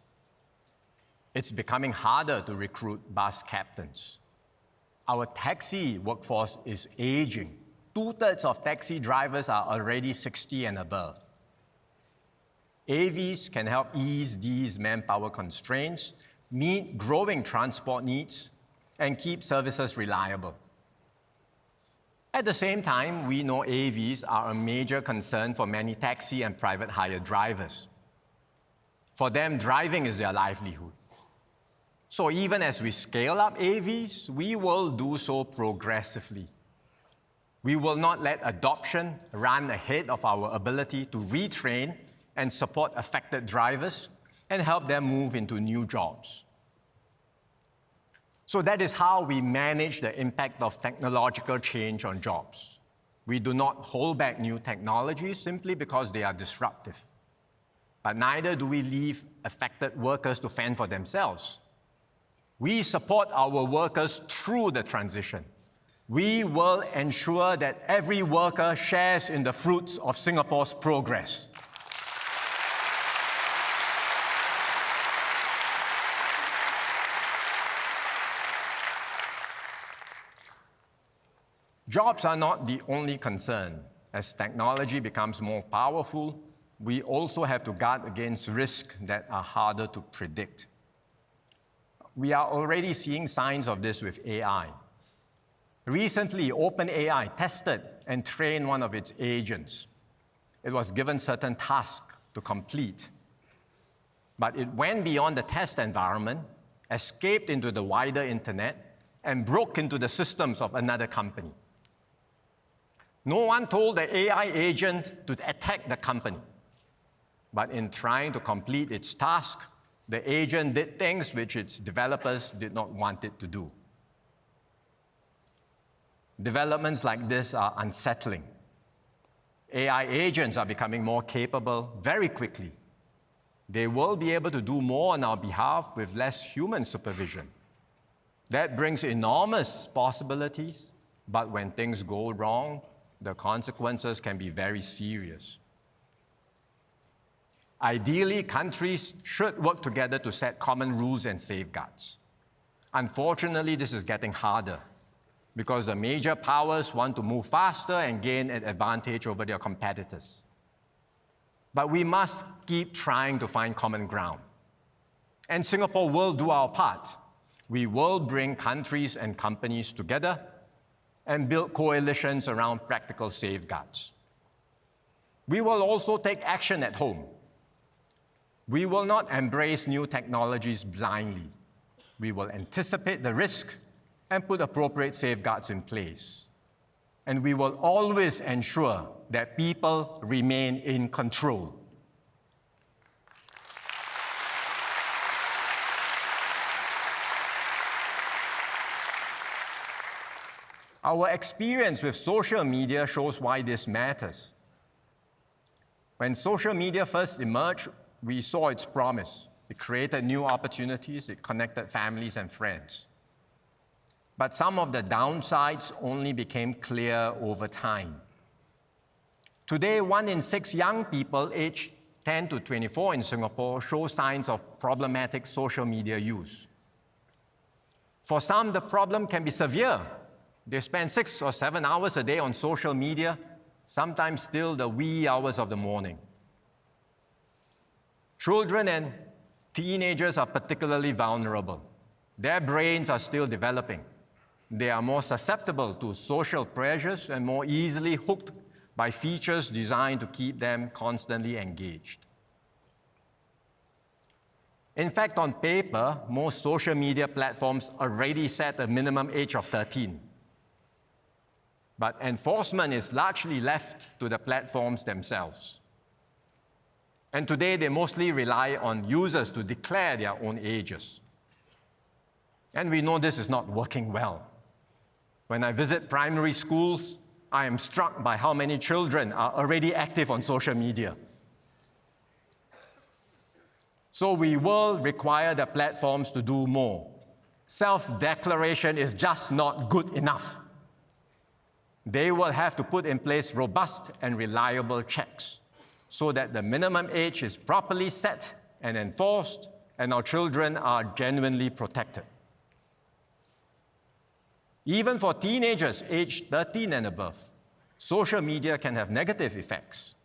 It's becoming harder to recruit bus captains. Our taxi workforce is aging. 2/3 of taxi drivers are already 60 and above. AVs can help ease these manpower constraints, meet growing transport needs, and keep services reliable. At the same time, we know AVs are a major concern for many taxi and private hire drivers. For them, driving is their livelihood. So even as we scale up AVs, we will do so progressively. We will not let adoption run ahead of our ability to retrain and support affected drivers and help them move into new jobs. So that is how we manage the impact of technological change on jobs. We do not hold back new technologies simply because they are disruptive. But neither do we leave affected workers to fend for themselves. We support our workers through the transition. We will ensure that every worker shares in the fruits of Singapore's progress. Jobs are not the only concern. As technology becomes more powerful, we also have to guard against risks that are harder to predict. We are already seeing signs of this with AI. Recently, OpenAI tested and trained one of its agents. It was given certain tasks to complete. But it went beyond the test environment, escaped into the wider internet, and broke into the systems of another company. No one told the AI agent to attack the company. But in trying to complete its task, the agent did things which its developers did not want it to do. Developments like this are unsettling. AI agents are becoming more capable very quickly. They will be able to do more on our behalf with less human supervision. That brings enormous possibilities, but when things go wrong, the consequences can be very serious. Ideally, countries should work together to set common rules and safeguards. Unfortunately, this is getting harder because the major powers want to move faster and gain an advantage over their competitors. But we must keep trying to find common ground. And Singapore will do our part. We will bring countries and companies together and build coalitions around practical safeguards. We will also take action at home. We will not embrace new technologies blindly. We will anticipate the risk and put appropriate safeguards in place. And we will always ensure that people remain in control. Our experience with social media shows why this matters. When social media first emerged, we saw its promise. It created new opportunities, it connected families and friends. But some of the downsides only became clear over time. Today, 1 in 6 young people aged 10 to 24 in Singapore show signs of problematic social media use. For some, the problem can be severe. They spend 6 or 7 hours a day on social media, sometimes till the wee hours of the morning. Children and teenagers are particularly vulnerable. Their brains are still developing. They are more susceptible to social pressures and more easily hooked by features designed to keep them constantly engaged. In fact, on paper, most social media platforms already set a minimum age of 13. But enforcement is largely left to the platforms themselves. And today, they mostly rely on users to declare their own ages. And we know this is not working well. When I visit primary schools, I am struck by how many children are already active on social media. So we will require the platforms to do more. Self-declaration is just not good enough. They will have to put in place robust and reliable checks so that the minimum age is properly set and enforced and our children are genuinely protected. Even for teenagers aged 13 and above, social media can have negative effects.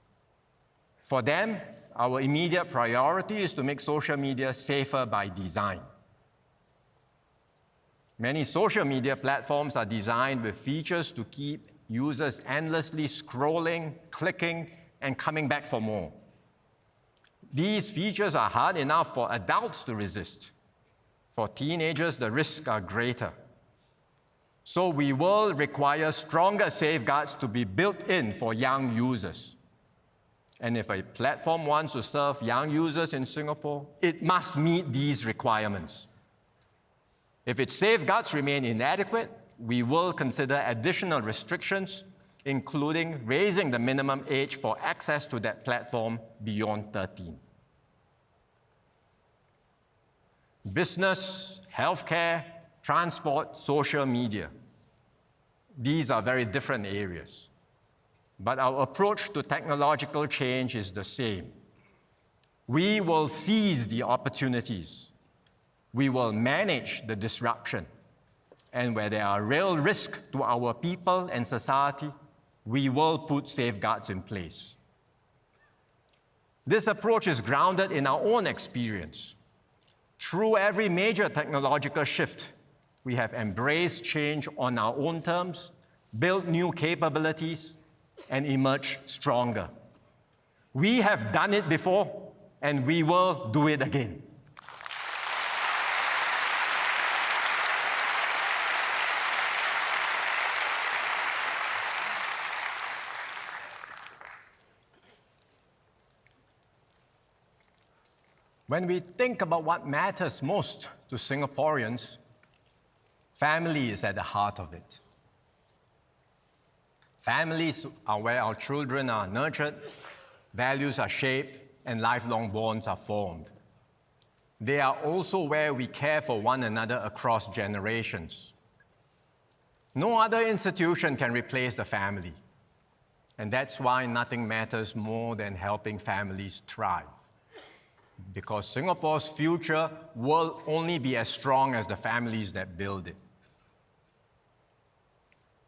For them, our immediate priority is to make social media safer by design. Many social media platforms are designed with features to keep users endlessly scrolling, clicking, and coming back for more. These features are hard enough for adults to resist. For teenagers, the risks are greater. So we will require stronger safeguards to be built in for young users. And if a platform wants to serve young users in Singapore, it must meet these requirements. If its safeguards remain inadequate, we will consider additional restrictions, including raising the minimum age for access to that platform beyond 13. business, healthcare, transport, social media. These are very different areas. But our approach to technological change is the same. We will seize the opportunities. We will manage the disruption. And where there are real risks to our people and society, we will put safeguards in place. This approach is grounded in our own experience. Through every major technological shift, we have embraced change on our own terms, built new capabilities, and emerged stronger. We have done it before, and we will do it again. When we think about what matters most to Singaporeans, family is at the heart of it. Families are where our children are nurtured, values are shaped, and lifelong bonds are formed. They are also where we care for one another across generations. No other institution can replace the family, and that's why nothing matters more than helping families thrive. Because Singapore's future will only be as strong as the families that build it.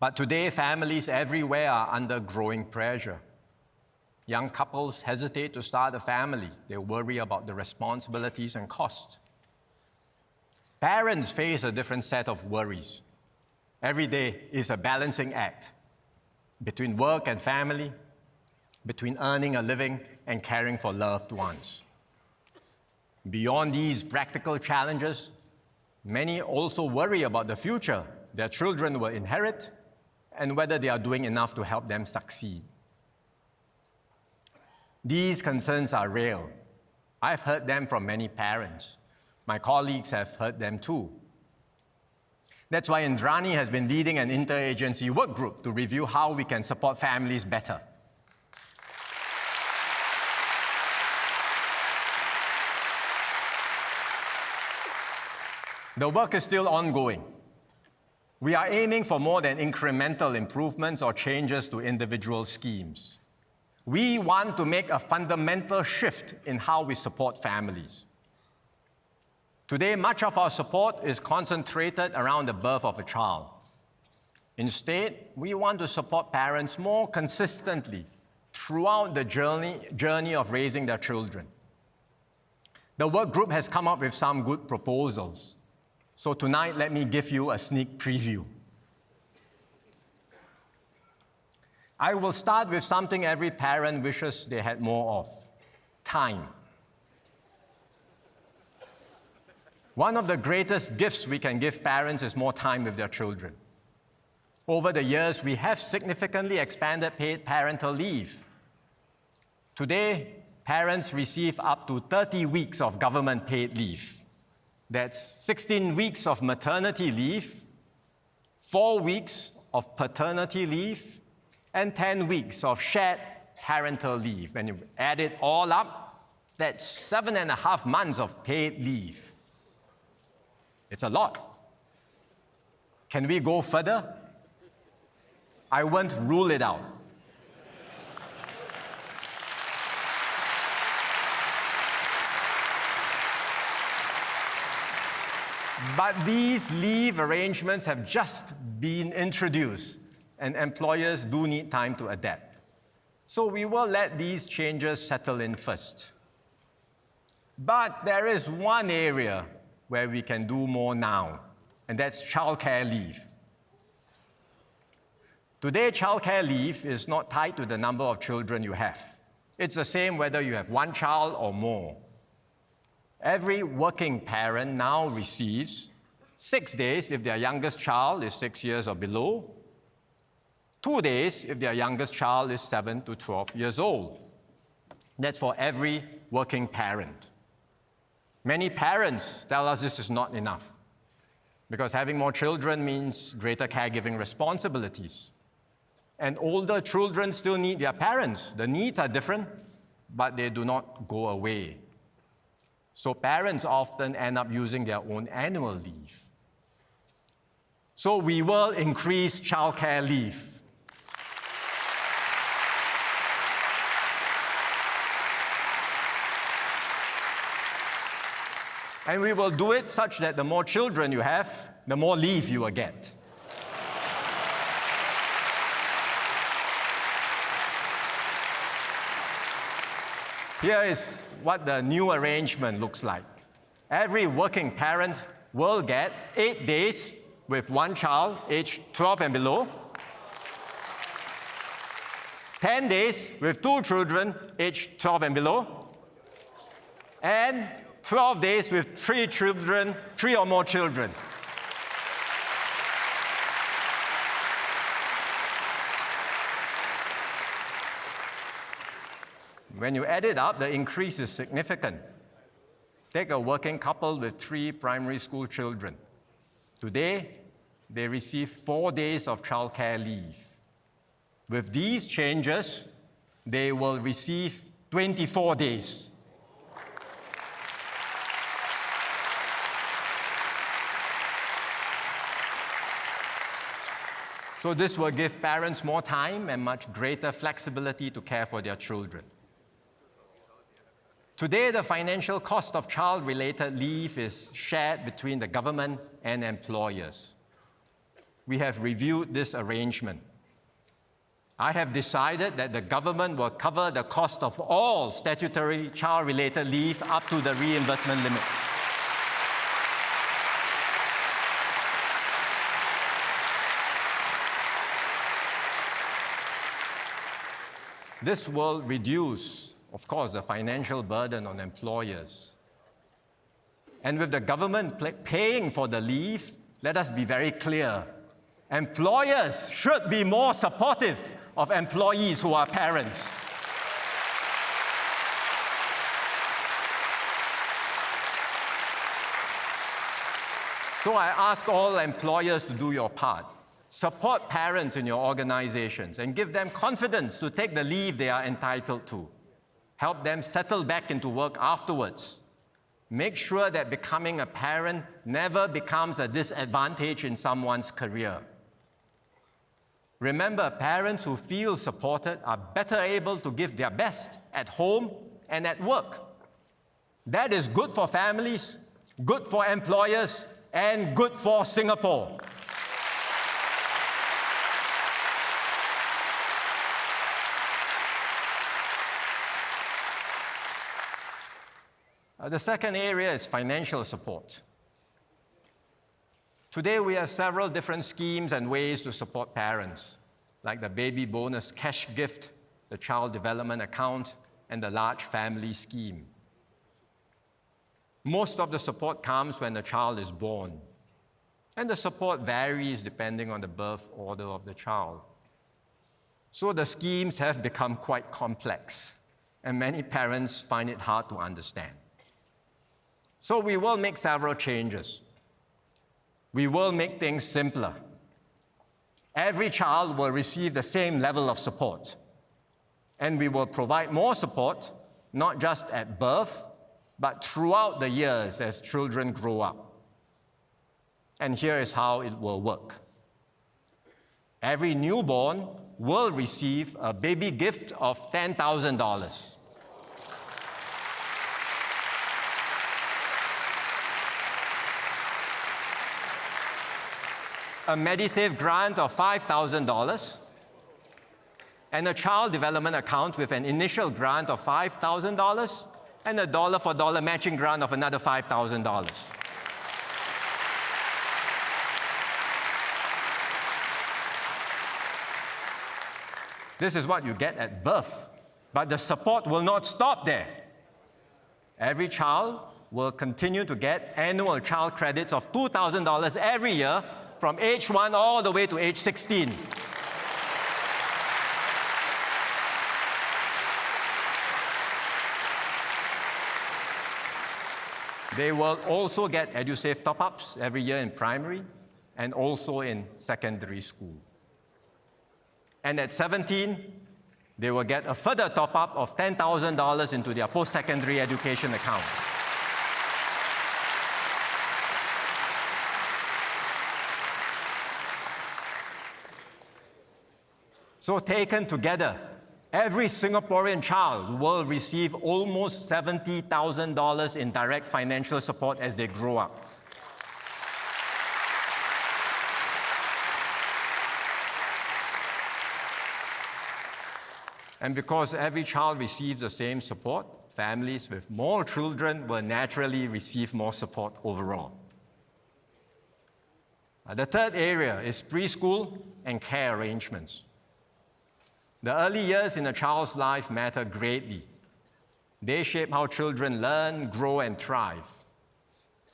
But today, families everywhere are under growing pressure. Young couples hesitate to start a family. They worry about the responsibilities and costs. Parents face a different set of worries. Every day is a balancing act between work and family, between earning a living and caring for loved ones. Beyond these practical challenges, many also worry about the future their children will inherit and whether they are doing enough to help them succeed. These concerns are real. I've heard them from many parents. My colleagues have heard them too. That's why Indrani has been leading an interagency work group to review how we can support families better. The work is still ongoing. We are aiming for more than incremental improvements or changes to individual schemes. We want to make a fundamental shift in how we support families. Today, much of our support is concentrated around the birth of a child. Instead, we want to support parents more consistently throughout the journey of raising their children. The work group has come up with some good proposals. So tonight, let me give you a sneak preview. I will start with something every parent wishes they had more of: time. One of the greatest gifts we can give parents is more time with their children. Over the years, we have significantly expanded paid parental leave. Today, parents receive up to 30 weeks of government paid leave. That's 16 weeks of maternity leave, 4 weeks of paternity leave, and 10 weeks of shared parental leave. When you add it all up, that's 7.5 months of paid leave. It's a lot. Can we go further? I won't rule it out. But these leave arrangements have just been introduced, and employers do need time to adapt. So we will let these changes settle in first. But there is one area where we can do more now, and that's childcare leave. Today, childcare leave is not tied to the number of children you have. It's the same whether you have one child or more. Every working parent now receives 6 days if their youngest child is 6 years or below, 2 days if their youngest child is 7 to 12 years old. That's for every working parent. Many parents tell us this is not enough, because having more children means greater caregiving responsibilities. And older children still need their parents. The needs are different, but they do not go away. So parents often end up using their own annual leave. So we will increase childcare leave. And we will do it such that the more children you have, the more leave you will get. Here is what the new arrangement looks like. Every working parent will get 8 days with one child aged 12 and below, 10 days with 2 children aged 12 and below, and 12 days with 3 children, 3 or more children. When you add it up, the increase is significant. Take a working couple with 3 primary school children. Today, they receive 4 days of childcare leave. With these changes, they will receive 24 days. So this will give parents more time and much greater flexibility to care for their children. Today, the financial cost of child-related leave is shared between the government and employers. We have reviewed this arrangement. I have decided that the government will cover the cost of all statutory child-related leave up to the reimbursement limit. This will reduce, of course, the financial burden on employers. And with the government paying for the leave, let us be very clear. Employers should be more supportive of employees who are parents. So I ask all employers to do your part. Support parents in your organizations and give them confidence to take the leave they are entitled to. Help them settle back into work afterwards. Make sure that becoming a parent never becomes a disadvantage in someone's career. Remember, parents who feel supported are better able to give their best at home and at work. That is good for families, good for employers, and good for Singapore. The second area is financial support. Today, we have several different schemes and ways to support parents, like the baby bonus cash gift, the child development account, and the large family scheme. Most of the support comes when the child is born, and the support varies depending on the birth order of the child. So the schemes have become quite complex, and many parents find it hard to understand. So we will make several changes. We will make things simpler. Every child will receive the same level of support. And we will provide more support, not just at birth, but throughout the years as children grow up. And here is how it will work. Every newborn will receive a baby gift of $10,000. A MediSave grant of $5,000, and a child development account with an initial grant of $5,000, and a dollar-for-dollar matching grant of another $5,000. This is what you get at birth, but the support will not stop there. Every child will continue to get annual child credits of $2,000 every year from age 1 all the way to age 16. They will also get EduSave top-ups every year in primary and also in secondary school. And at 17, they will get a further top-up of $10,000 into their post-secondary education account. So taken together, every Singaporean child will receive almost $70,000 in direct financial support as they grow up. And because every child receives the same support, families with more children will naturally receive more support overall. The third area is preschool and care arrangements. The early years in a child's life matter greatly. They shape how children learn, grow, and thrive.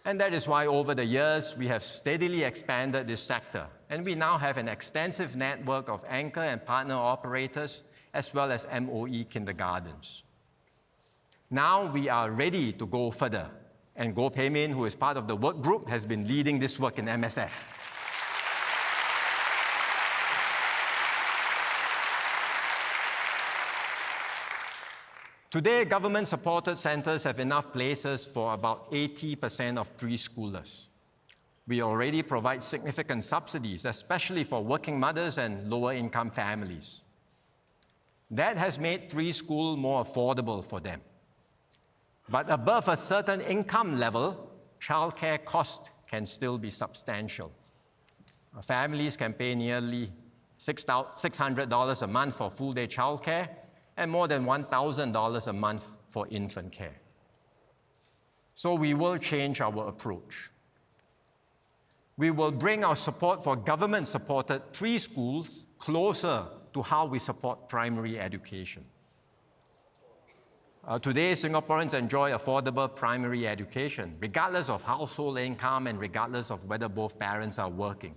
And that is why over the years, we have steadily expanded this sector. And we now have an extensive network of anchor and partner operators, as well as MOE kindergartens. Now we are ready to go further. And Goh Pei Min, who is part of the work group, has been leading this work in MSF. Today, government-supported centers have enough places for about 80% of preschoolers. We already provide significant subsidies, especially for working mothers and lower-income families. That has made preschool more affordable for them. But above a certain income level, childcare costs can still be substantial. Families can pay nearly $600 a month for full-day childcare and more than $1,000 a month for infant care. So we will change our approach. We will bring our support for government-supported preschools closer to how we support primary education. Today, Singaporeans enjoy affordable primary education, regardless of household income and regardless of whether both parents are working.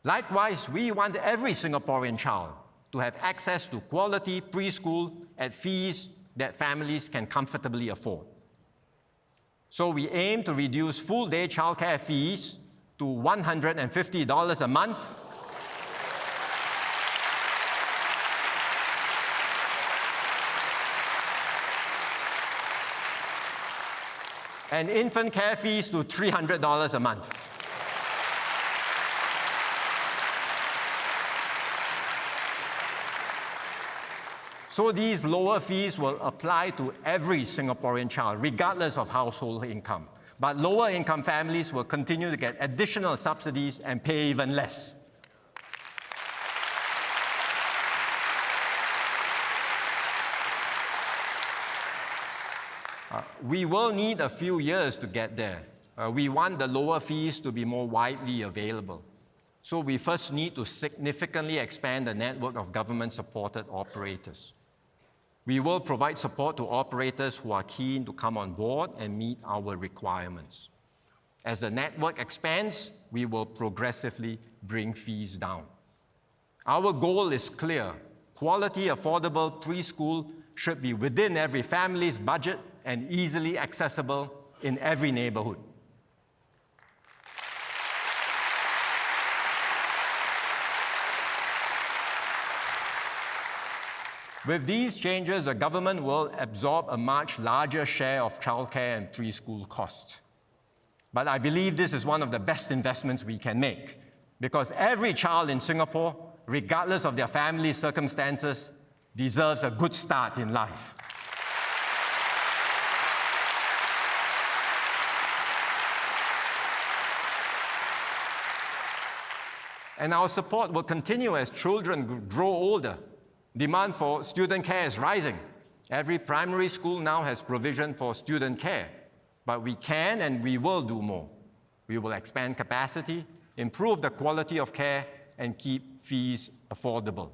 Likewise, we want every Singaporean child to have access to quality preschool at fees that families can comfortably afford. So we aim to reduce full-day childcare fees to $150 a month and infant care fees to $300 a month. So these lower fees will apply to every Singaporean child, regardless of household income. But lower income families will continue to get additional subsidies and pay even less. We will need a few years to get there. We want the lower fees to be more widely available. So we first need to significantly expand the network of government-supported operators. We will provide support to operators who are keen to come on board and meet our requirements. As the network expands, we will progressively bring fees down. Our goal is clear. Quality, affordable preschool should be within every family's budget and easily accessible in every neighborhood. With these changes, the government will absorb a much larger share of childcare and preschool costs. But I believe this is one of the best investments we can make, because every child in Singapore, regardless of their family circumstances, deserves a good start in life. And our support will continue as children grow older. Demand for student care is rising. Every primary school now has provision for student care, but we can and we will do more. We will expand capacity, improve the quality of care, and keep fees affordable.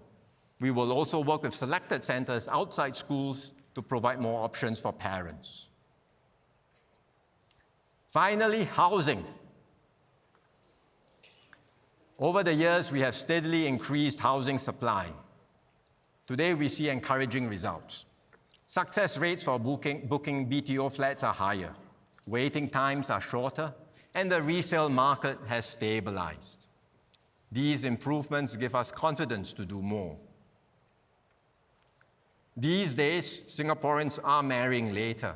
We will also work with selected centers outside schools to provide more options for parents. Finally, housing. Over the years, we have steadily increased housing supply. Today, we see encouraging results. Success rates for booking BTO flats are higher, waiting times are shorter, and the resale market has stabilized. These improvements give us confidence to do more. These days, Singaporeans are marrying later.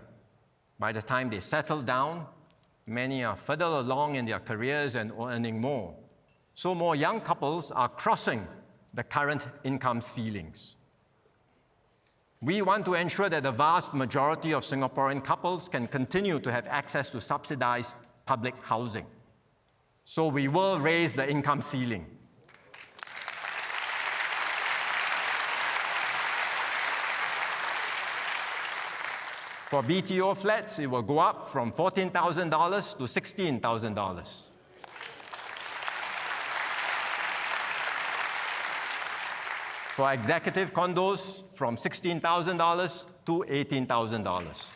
By the time they settle down, many are further along in their careers and earning more. So more young couples are crossing the current income ceilings. We want to ensure that the vast majority of Singaporean couples can continue to have access to subsidized public housing. So we will raise the income ceiling. For BTO flats, it will go up from $14,000 to $16,000. For executive condos, from $16,000 to $18,000.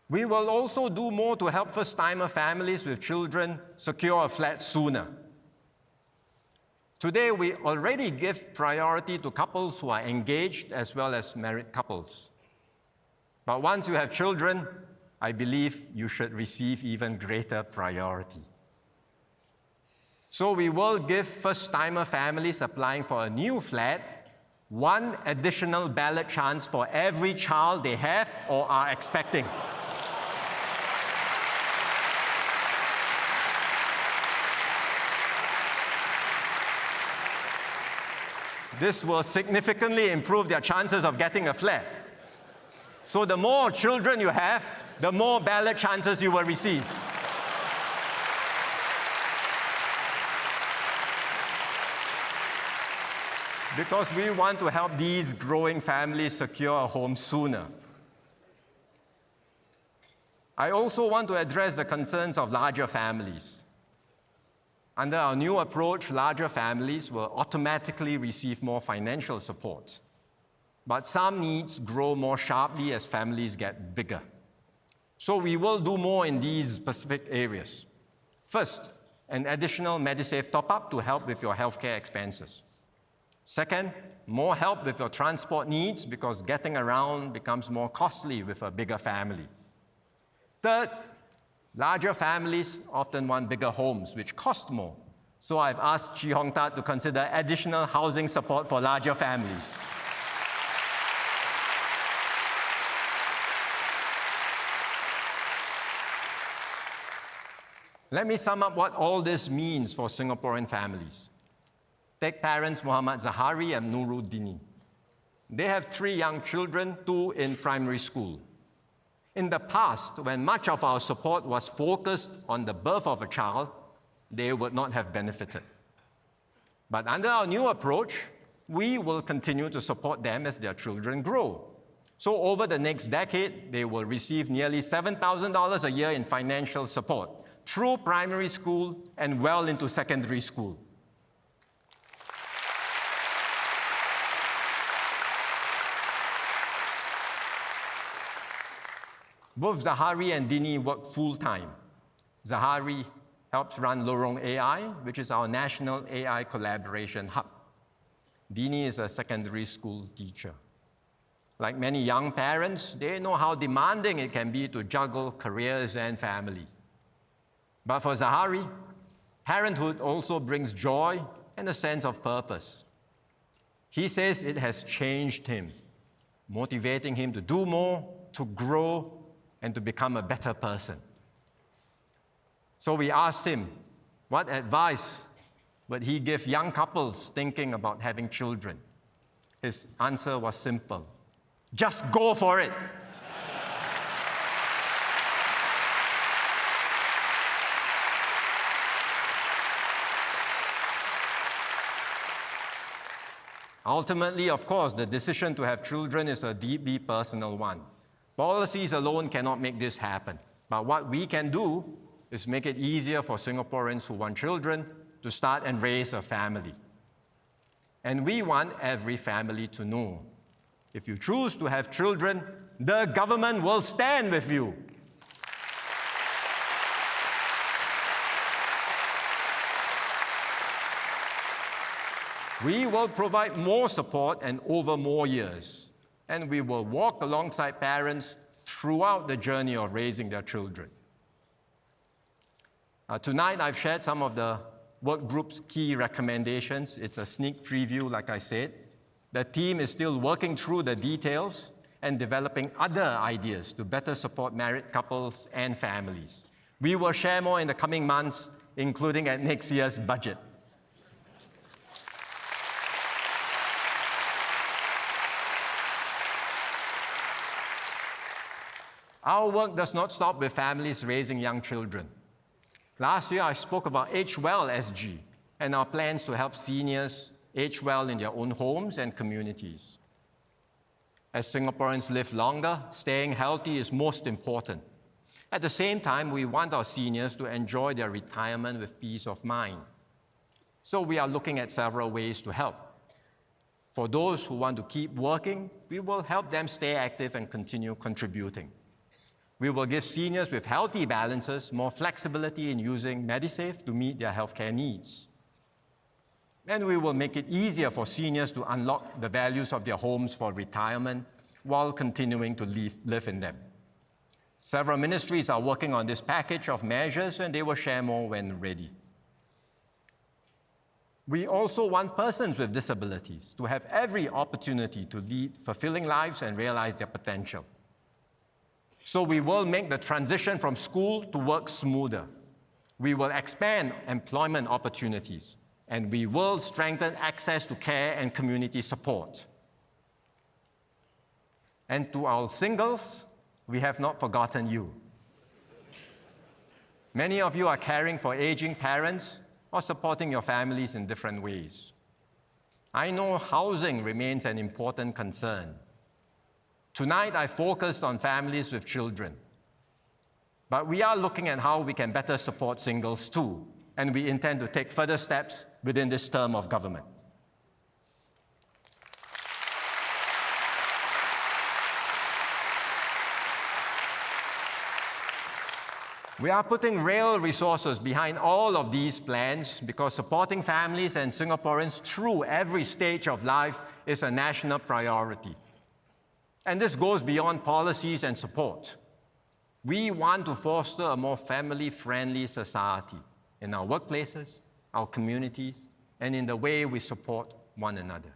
We will also do more to help first-timer families with children secure a flat sooner. Today, we already give priority to couples who are engaged as well as married couples. But once you have children, I believe you should receive even greater priority. So we will give first-timer families applying for a new flat one additional ballot chance for every child they have or are expecting. This will significantly improve their chances of getting a flat. So the more children you have, the more ballot chances you will receive. Because we want to help these growing families secure a home sooner. I also want to address the concerns of larger families. Under our new approach, larger families will automatically receive more financial support. But some needs grow more sharply as families get bigger. So we will do more in these specific areas. First, an additional Medisave top-up to help with your healthcare expenses. Second, more help with your transport needs because getting around becomes more costly with a bigger family. Third, larger families often want bigger homes, which cost more. So I've asked Chee Hong Tat to consider additional housing support for larger families. Let me sum up what all this means for Singaporean families. Take parents Muhammad Zahari and Nurul Dini. They have 3 young children, 2 in primary school. In the past, when much of our support was focused on the birth of a child, they would not have benefited. But under our new approach, we will continue to support them as their children grow. So over the next decade, they will receive nearly $7,000 a year in financial support through primary school and well into secondary school. Both Zahari and Dini work full-time. Zahari helps run Lorong AI, which is our national AI collaboration hub. Dini is a secondary school teacher. Like many young parents, they know how demanding it can be to juggle careers and family. But for Zahari, parenthood also brings joy and a sense of purpose. He says it has changed him, motivating him to do more, to grow, and to become a better person. So we asked him, what advice would he give young couples thinking about having children? His answer was simple: just go for it. Ultimately, of course, the decision to have children is a deeply personal one. Policies alone cannot make this happen. But what we can do is make it easier for Singaporeans who want children to start and raise a family. And we want every family to know, if you choose to have children, the government will stand with you. We will provide more support and over more years. And we will walk alongside parents throughout the journey of raising their children. Tonight, I've shared some of the work group's key recommendations. It's a sneak preview, like I said. The team is still working through the details and developing other ideas to better support married couples and families. We will share more in the coming months, including at next year's budget. Our work does not stop with families raising young children. Last year, I spoke about Age Well SG and our plans to help seniors age well in their own homes and communities. As Singaporeans live longer, staying healthy is most important. At the same time, we want our seniors to enjoy their retirement with peace of mind. So we are looking at several ways to help. For those who want to keep working, we will help them stay active and continue contributing. We will give seniors with healthy balances more flexibility in using MediSave to meet their healthcare needs. And we will make it easier for seniors to unlock the values of their homes for retirement while continuing to live in them. Several ministries are working on this package of measures, and they will share more when ready. We also want persons with disabilities to have every opportunity to lead fulfilling lives and realize their potential. So we will make the transition from school to work smoother. We will expand employment opportunities, and we will strengthen access to care and community support. And to our singles, we have not forgotten you. Many of you are caring for aging parents or supporting your families in different ways. I know housing remains an important concern. Tonight, I focused on families with children. But we are looking at how we can better support singles too, and we intend to take further steps within this term of government. We are putting real resources behind all of these plans because supporting families and Singaporeans through every stage of life is a national priority. And this goes beyond policies and support. We want to foster a more family-friendly society in our workplaces, our communities, and in the way we support one another.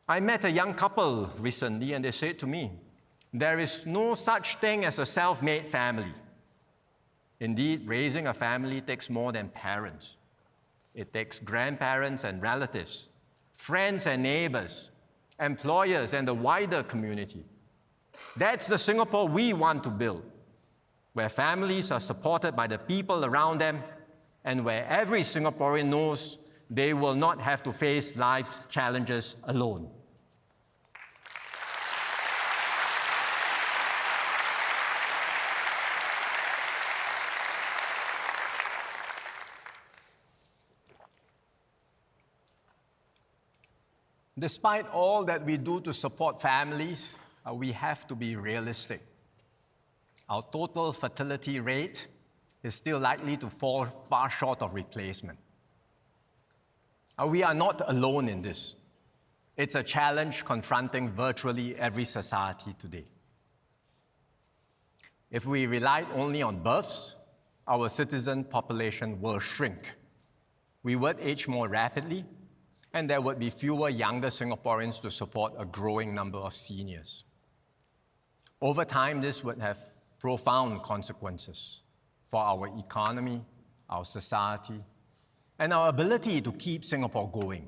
I met a young couple recently, and they said to me, there is no such thing as a self-made family. Indeed, raising a family takes more than parents. It takes grandparents and relatives, friends and neighbors, employers, and the wider community. That's the Singapore we want to build, where families are supported by the people around them and where every Singaporean knows they will not have to face life's challenges alone. Despite all that we do to support families, we have to be realistic. Our total fertility rate is still likely to fall far short of replacement. We are not alone in this. It's a challenge confronting virtually every society today. If we relied only on births, our citizen population will shrink. We would age more rapidly, and there would be fewer younger Singaporeans to support a growing number of seniors. Over time, this would have profound consequences for our economy, our society, and our ability to keep Singapore going.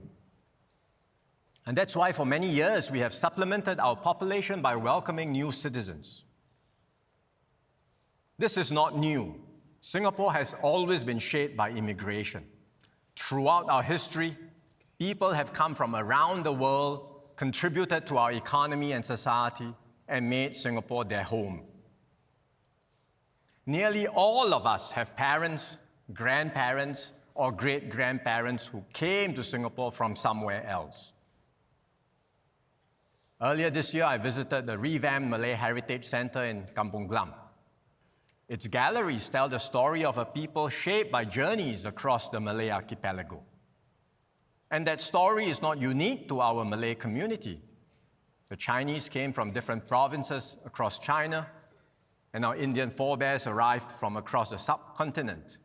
And that's why for many years we have supplemented our population by welcoming new citizens. This is not new. Singapore has always been shaped by immigration. Throughout our history, people have come from around the world, contributed to our economy and society, and made Singapore their home. Nearly all of us have parents, grandparents, or great-grandparents who came to Singapore from somewhere else. Earlier this year, I visited the revamped Malay Heritage Center in Kampung Glam. Its galleries tell the story of a people shaped by journeys across the Malay archipelago. And that story is not unique to our Malay community. The Chinese came from different provinces across China, and our Indian forebears arrived from across the subcontinent.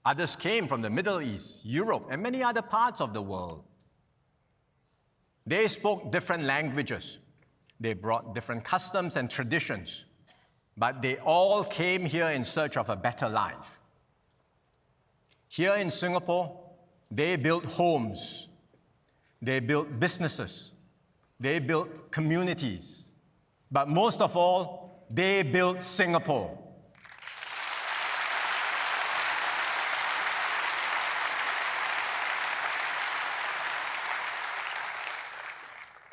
Others came from the Middle East, Europe, and many other parts of the world. They spoke different languages. They brought different customs and traditions. but they all came here in search of a better life. Here in Singapore, they built homes, they built businesses, they built communities, but most of all, they built Singapore.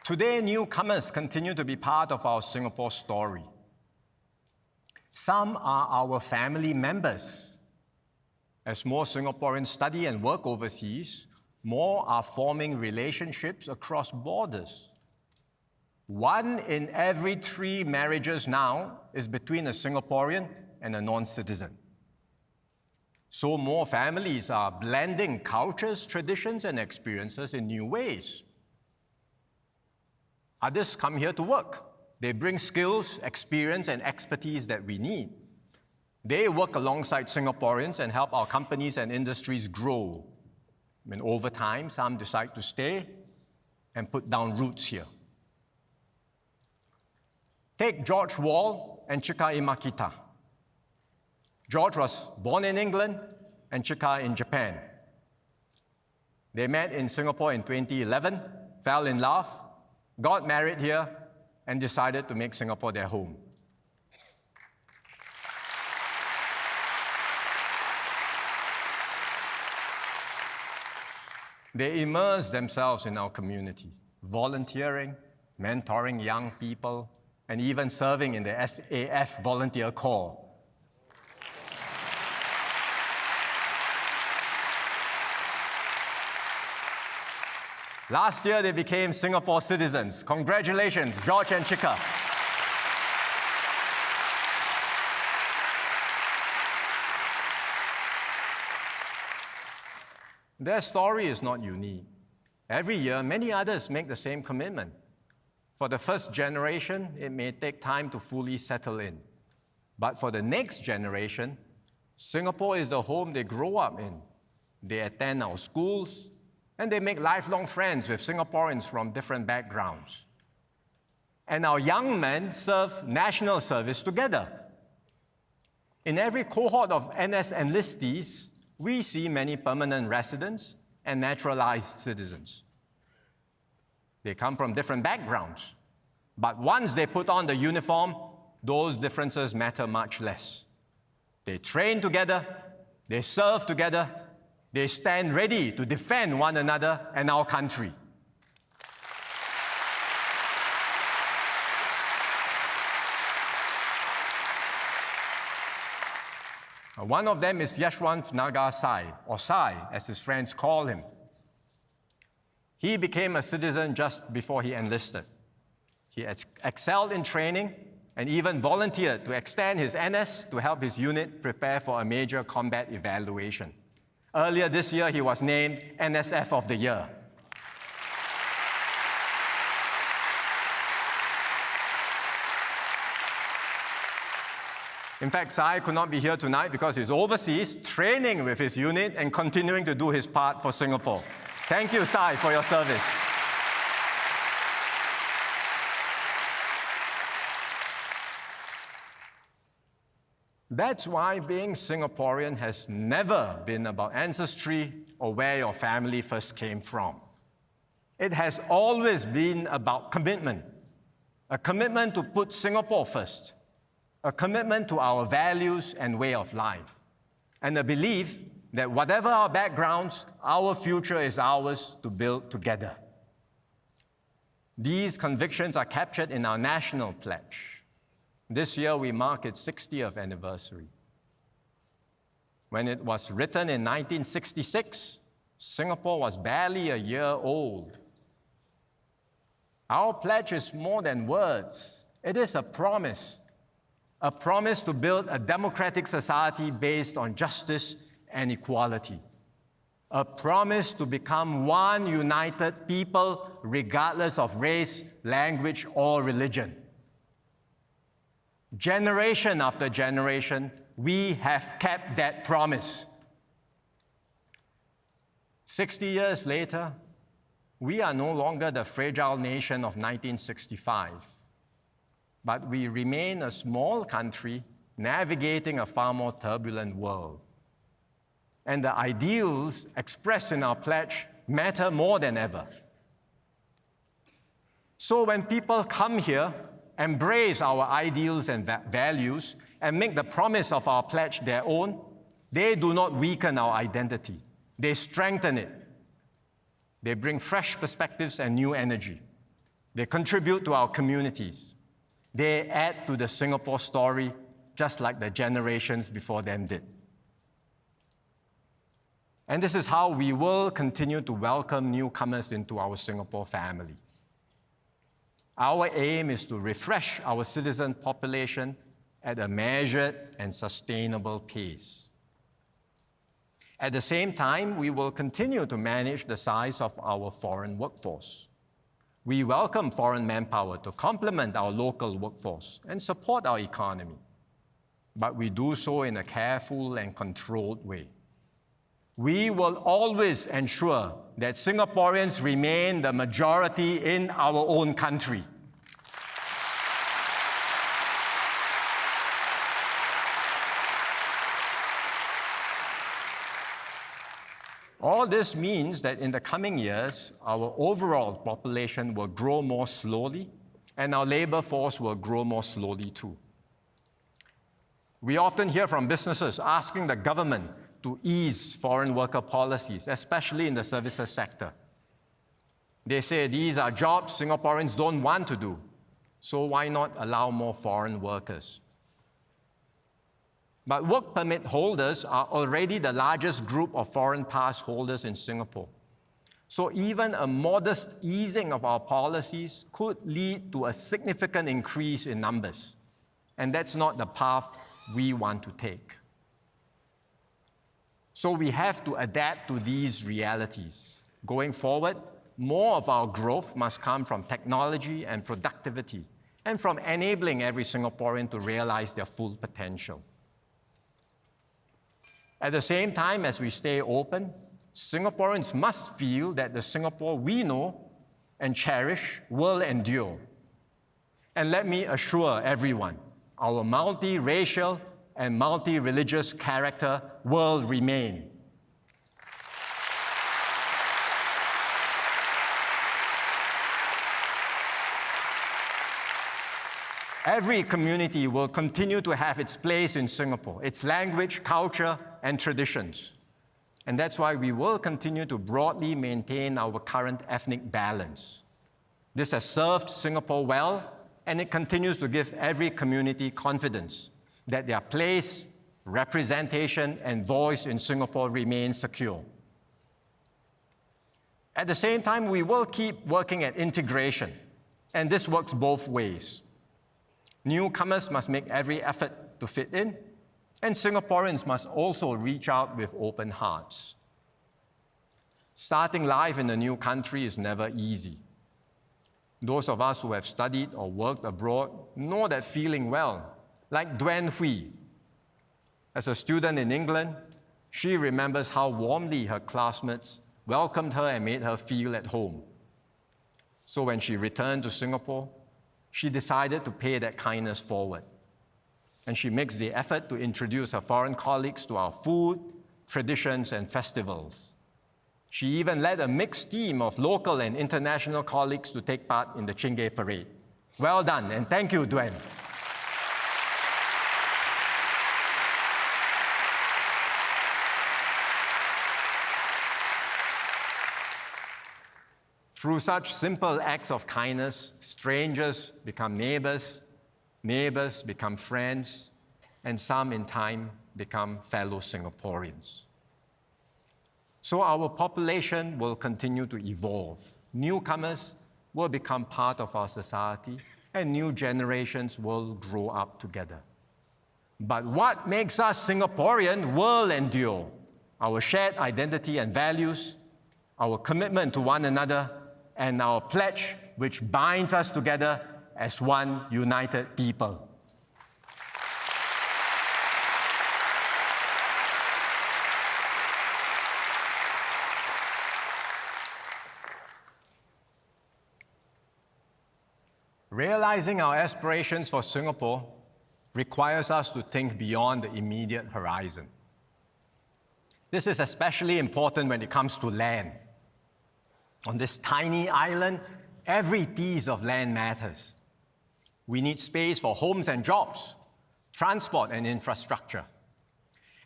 Today, newcomers continue to be part of our Singapore story. Some are our family members. As more Singaporeans study and work overseas, more are forming relationships across borders. 1 in every 3 marriages now is between a Singaporean and a non-citizen. So more families are blending cultures, traditions, and experiences in new ways. Others come here to work. They bring skills, experience, and expertise that we need. They work alongside Singaporeans and help our companies and industries grow. And over time, some decide to stay and put down roots here. Take George Wall and Chika Imakita. George was born in England and Chika in Japan. They met in Singapore in 2011, fell in love, got married here, and decided to make Singapore their home. They immerse themselves in our community, volunteering, mentoring young people, and even serving in the SAF Volunteer Corps. Last year, they became Singapore citizens. Congratulations, George and Chika. Their story is not unique. Every year, many others make the same commitment. For the first generation, it may take time to fully settle in. But for the next generation, Singapore is the home they grow up in. They attend our schools, and they make lifelong friends with Singaporeans from different backgrounds. And our young men serve national service together. In every cohort of NS enlistees, we see many permanent residents and naturalized citizens. They come from different backgrounds, but once they put on the uniform, those differences matter much less. They train together, they serve together, they stand ready to defend one another and our country. One of them is Yashwant Naga Sai, or Sai, as his friends call him. He became a citizen just before he enlisted. He excelled in training and even volunteered to extend his NS to help his unit prepare for a major combat evaluation. Earlier this year, he was named NSF of the Year. In fact, Sai could not be here tonight because he's overseas training with his unit and continuing to do his part for Singapore. Thank you, Sai, for your service. That's why being Singaporean has never been about ancestry or where your family first came from. It has always been about commitment, a commitment to put Singapore first, a commitment to our values and way of life, and a belief that whatever our backgrounds, our future is ours to build together. These convictions are captured in our national pledge. This year, we mark its 60th anniversary. When it was written in 1966, Singapore was barely a year old. Our pledge is more than words. It is a promise to build a democratic society based on justice and equality, a promise to become one united people regardless of race, language, or religion. Generation after generation, we have kept that promise. 60 years later, we are no longer the fragile nation of 1965. but we remain a small country navigating a far more turbulent world. And the ideals expressed in our pledge matter more than ever. So when people come here, embrace our ideals and values, and make the promise of our pledge their own, they do not weaken our identity. They strengthen it. They bring fresh perspectives and new energy. They contribute to our communities. They add to the Singapore story, just like the generations before them did. And this is how we will continue to welcome newcomers into our Singapore family. Our aim is to refresh our citizen population at a measured and sustainable pace. At the same time, we will continue to manage the size of our foreign workforce. We welcome foreign manpower to complement our local workforce and support our economy, but we do so in a careful and controlled way. We will always ensure that Singaporeans remain the majority in our own country. All this means that in the coming years, our overall population will grow more slowly, and our labor force will grow more slowly too. We often hear from businesses asking the government to ease foreign worker policies, especially in the services sector. They say these are jobs Singaporeans don't want to do, so why not allow more foreign workers? But work permit holders are already the largest group of foreign pass holders in Singapore. So even a modest easing of our policies could lead to a significant increase in numbers. And that's not the path we want to take. So we have to adapt to these realities. Going forward, more of our growth must come from technology and productivity, and from enabling every Singaporean to realize their full potential. At the same time, as we stay open, Singaporeans must feel that the Singapore we know and cherish will endure. And let me assure everyone, our multi-racial and multi-religious character will remain. Every community will continue to have its place in Singapore, its language, culture, and traditions. And that's why we will continue to broadly maintain our current ethnic balance. This has served Singapore well, and it continues to give every community confidence that their place, representation, and voice in Singapore remain secure. At the same time, we will keep working at integration, and this works both ways. Newcomers must make every effort to fit in, and Singaporeans must also reach out with open hearts. Starting life in a new country is never easy. Those of us who have studied or worked abroad know that feeling well, like Duen Hui. As a student in England, she remembers how warmly her classmates welcomed her and made her feel at home. So when she returned to Singapore, she decided to pay that kindness forward. And she makes the effort to introduce her foreign colleagues to our food, traditions, and festivals. She even led a mixed team of local and international colleagues to take part in the Chingay Parade. Well done, and thank you, Duen. Through such simple acts of kindness, strangers become neighbors, neighbors become friends, and some in time become fellow Singaporeans. So our population will continue to evolve. Newcomers will become part of our society, and new generations will grow up together. But what makes us Singaporean will endure: our shared identity and values, our commitment to one another, and our pledge which binds us together as one united people. Realizing our aspirations for Singapore requires us to think beyond the immediate horizon. This is especially important when it comes to land. On this tiny island, every piece of land matters. We need space for homes and jobs, transport and infrastructure.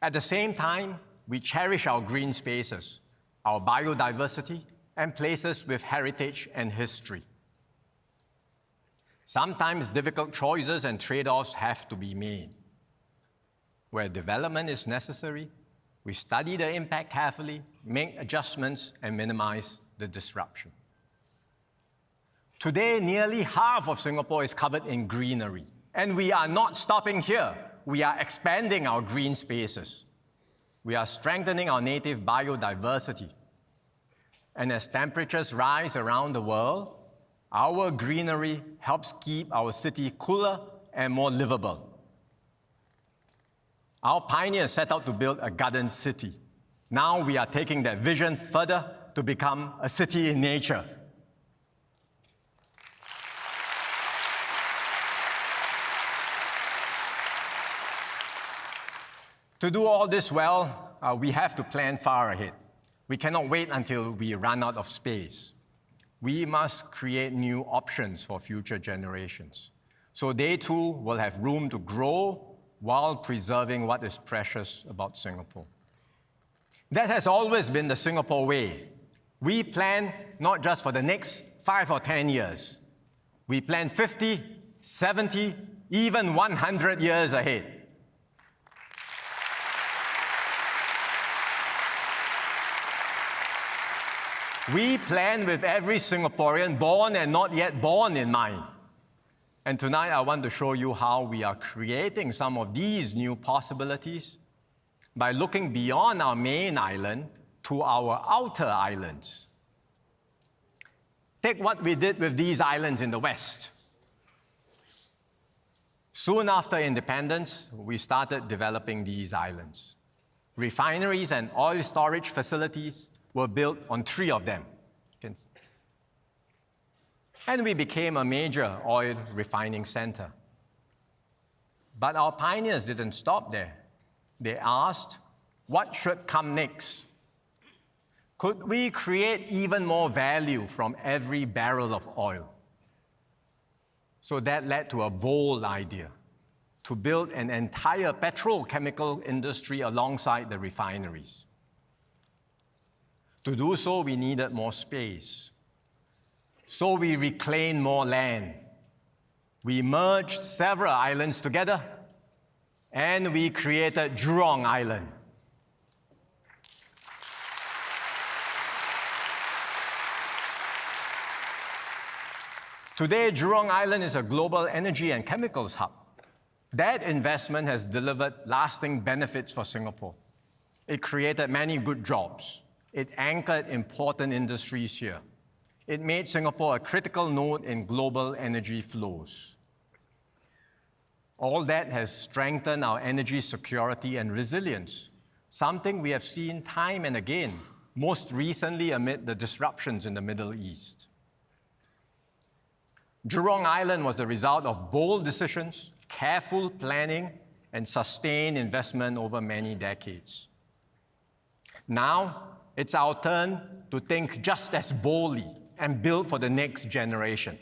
At the same time, we cherish our green spaces, our biodiversity, and places with heritage and history. Sometimes difficult choices and trade-offs have to be made. Where development is necessary, we study the impact carefully, make adjustments, and minimize the disruption. Today, nearly half of Singapore is covered in greenery, and we are not stopping here. We are expanding our green spaces. We are strengthening our native biodiversity. And as temperatures rise around the world, our greenery helps keep our city cooler and more livable. Our pioneers set out to build a garden city. Now we are taking that vision further to become a city in nature. To do all this well, we have to plan far ahead. We cannot wait until we run out of space. We must create new options for future generations, so they too will have room to grow while preserving what is precious about Singapore. That has always been the Singapore way. We plan not just for the next 5 or 10 years. We plan 50, 70, even 100 years ahead. We plan with every Singaporean, born and not yet born, in mind. And tonight I want to show you how we are creating some of these new possibilities by looking beyond our main island to our outer islands. Take what we did with these islands in the West. Soon after independence, we started developing these islands. Refineries and oil storage facilities were built on 3 of them. And we became a major oil refining center. But our pioneers didn't stop there. They asked, what should come next? Could we create even more value from every barrel of oil? So that led to a bold idea, to build an entire petrochemical industry alongside the refineries. To do so, we needed more space. So we reclaimed more land. We merged several islands together, and we created Jurong Island. Today, Jurong Island is a global energy and chemicals hub. That investment has delivered lasting benefits for Singapore. It created many good jobs. It anchored important industries here. It made Singapore a critical node in global energy flows. All that has strengthened our energy security and resilience, something we have seen time and again, most recently amid the disruptions in the Middle East. Jurong Island was the result of bold decisions, careful planning, and sustained investment over many decades. Now, it's our turn to think just as boldly and build for the next generation.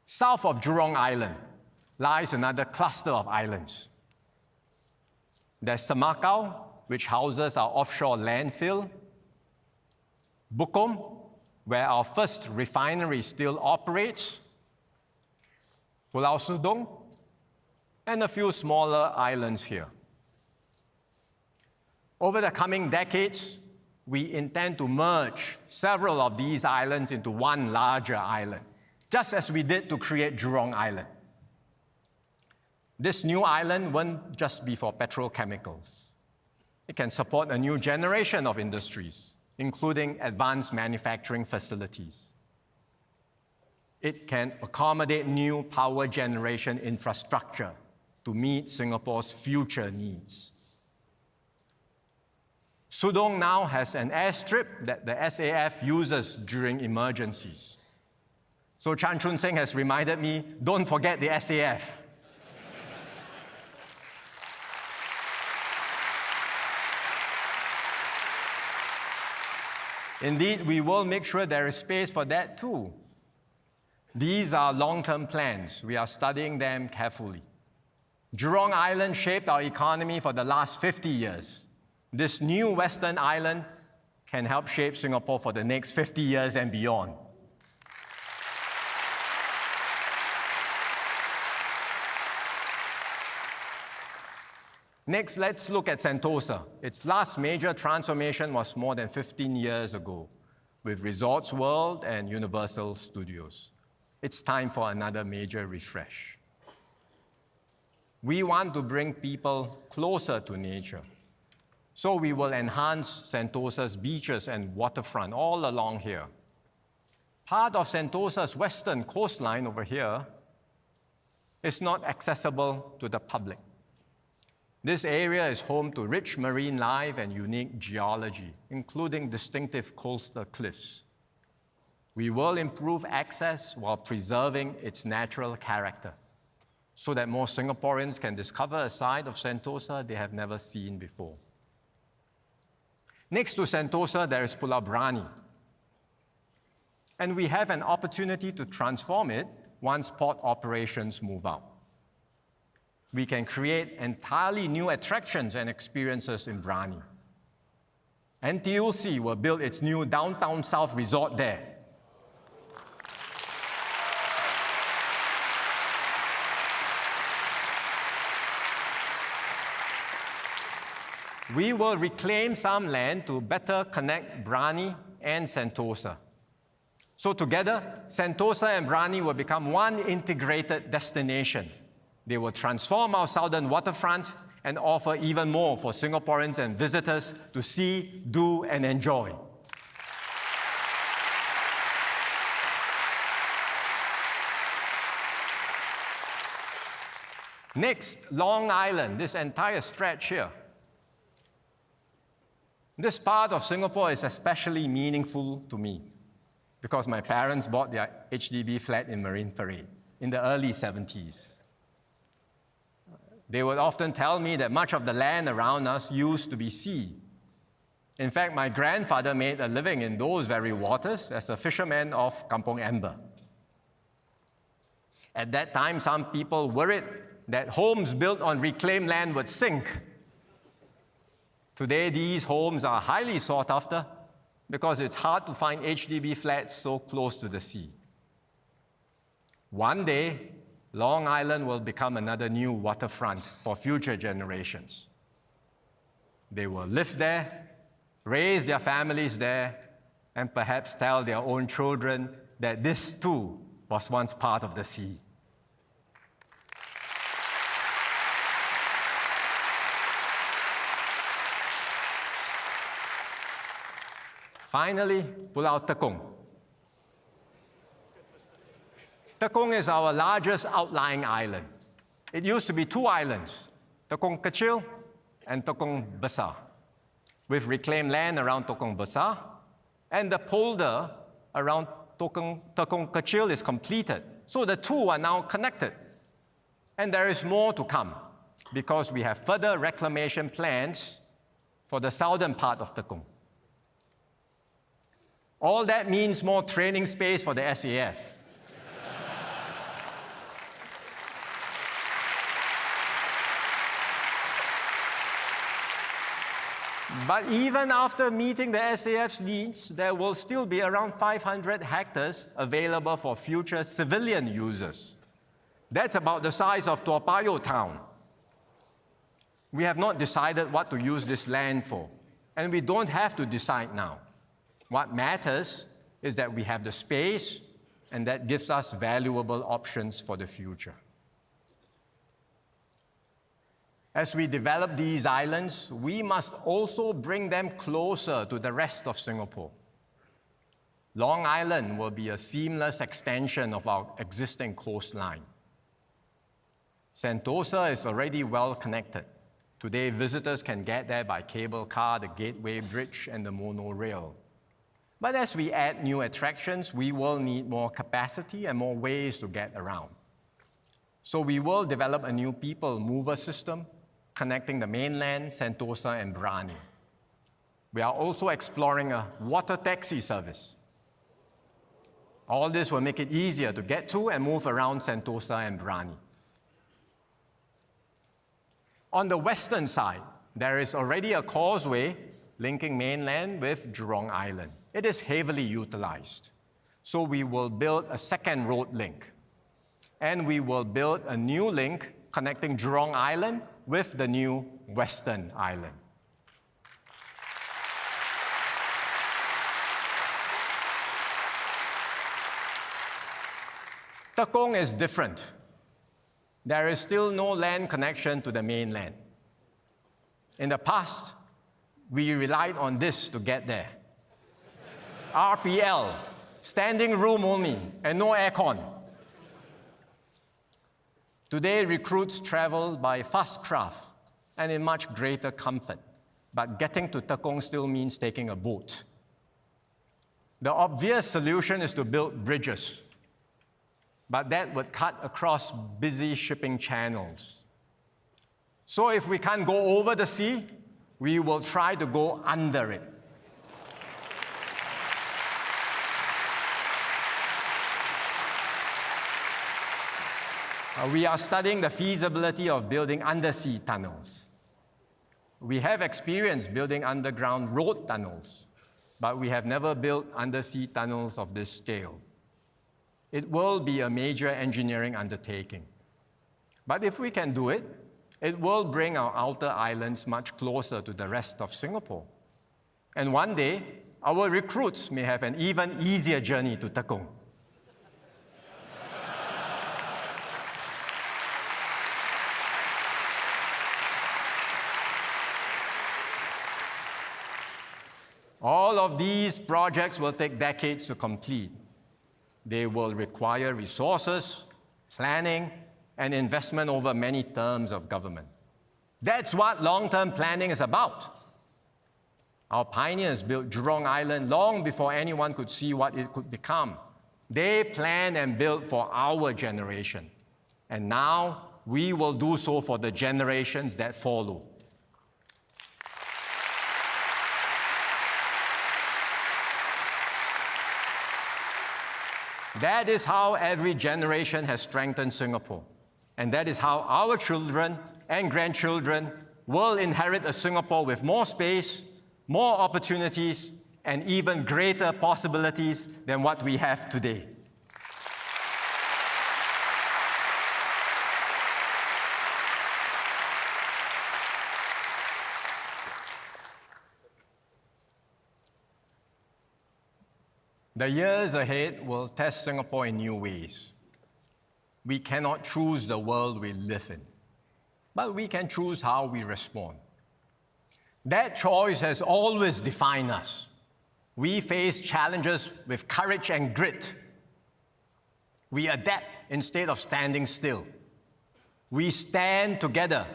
South of Jurong Island lies another cluster of islands. There's Semakau, which houses our offshore landfill, Bukom, where our first refinery still operates, Pulau Sudong, and a few smaller islands here. Over the coming decades, we intend to merge several of these islands into one larger island, just as we did to create Jurong Island. This new island won't just be for petrochemicals. It can support a new generation of industries, including advanced manufacturing facilities. It can accommodate new power generation infrastructure to meet Singapore's future needs. Sudong now has an airstrip that the SAF uses during emergencies. So Chan Chun Sing has reminded me, don't forget the SAF. Indeed, we will make sure there is space for that too. These are long-term plans. We are studying them carefully. Jurong Island shaped our economy for the last 50 years. This new Western island can help shape Singapore for the next 50 years and beyond. Next, let's look at Sentosa. Its last major transformation was more than 15 years ago, with Resorts World and Universal Studios. It's time for another major refresh. We want to bring people closer to nature. So we will enhance Sentosa's beaches and waterfront all along here. Part of Sentosa's western coastline over here is not accessible to the public. This area is home to rich marine life and unique geology, including distinctive coastal cliffs. We will improve access while preserving its natural character, so that more Singaporeans can discover a side of Sentosa they have never seen before. Next to Sentosa, there is Pulau Brani. And we have an opportunity to transform it once port operations move out. We can create entirely new attractions and experiences in Brani. NTUC will build its new Downtown South resort there. We will reclaim some land to better connect Brani and Sentosa. So together, Sentosa and Brani will become one integrated destination. They will transform our southern waterfront and offer even more for Singaporeans and visitors to see, do, and enjoy. Next, Long Island, this entire stretch here. This part of Singapore is especially meaningful to me because my parents bought their HDB flat in Marine Parade in the early 70s. They would often tell me that much of the land around us used to be sea. In fact, my grandfather made a living in those very waters as a fisherman of Kampong Amber. At that time, some people worried that homes built on reclaimed land would sink. Today, these homes are highly sought after because it's hard to find HDB flats so close to the sea. One day, Long Island will become another new waterfront for future generations. They will live there, raise their families there, and perhaps tell their own children that this too was once part of the sea. Finally, Pulau Tekong. Tekong is our largest outlying island. It used to be two islands, Tekong Kecil and Tekong Besar, with reclaimed land around Tekong Besar, and the polder around Tekong Kecil is completed. So the two are now connected. And there is more to come, because we have further reclamation plans for the southern part of Tekong. All that means more training space for the SAF. But even after meeting the SAF's needs, there will still be around 500 hectares available for future civilian users. That's about the size of Toa Payoh town. We have not decided what to use this land for, and we don't have to decide now. What matters is that we have the space, and that gives us valuable options for the future. As we develop these islands, we must also bring them closer to the rest of Singapore. Long Island will be a seamless extension of our existing coastline. Sentosa is already well connected. Today, visitors can get there by cable car, the Gateway Bridge, and the monorail. But as we add new attractions, we will need more capacity and more ways to get around. So we will develop a new people mover system connecting the mainland, Sentosa, and Brani. We are also exploring a water taxi service. All this will make it easier to get to and move around Sentosa and Brani. On the western side, there is already a causeway linking mainland with Jurong Island. It is heavily utilized. So we will build a second road link. And we will build a new link connecting Jurong Island with the new Western Island. Tekong is different. There is still no land connection to the mainland. In the past, we relied on this to get there. RPL, standing room only, and no aircon. Today, recruits travel by fast craft and in much greater comfort, but getting to Tekong still means taking a boat. The obvious solution is to build bridges, but that would cut across busy shipping channels. So if we can't go over the sea, we will try to go under it. We are studying the feasibility of building undersea tunnels. We have experience building underground road tunnels, but we have never built undersea tunnels of this scale. It will be a major engineering undertaking. But if we can do it, it will bring our outer islands much closer to the rest of Singapore. And one day, our recruits may have an even easier journey to Tekong. All of these projects will take decades to complete. They will require resources, planning, and investment over many terms of government. That's what long-term planning is about. Our pioneers built Jurong Island long before anyone could see what it could become. They planned and built for our generation. And now we will do so for the generations that follow. That is how every generation has strengthened Singapore. And that is how our children and grandchildren will inherit a Singapore with more space, more opportunities, and even greater possibilities than what we have today. The years ahead will test Singapore in new ways. We cannot choose the world we live in, but we can choose how we respond. That choice has always defined us. We face challenges with courage and grit. We adapt instead of standing still. We stand together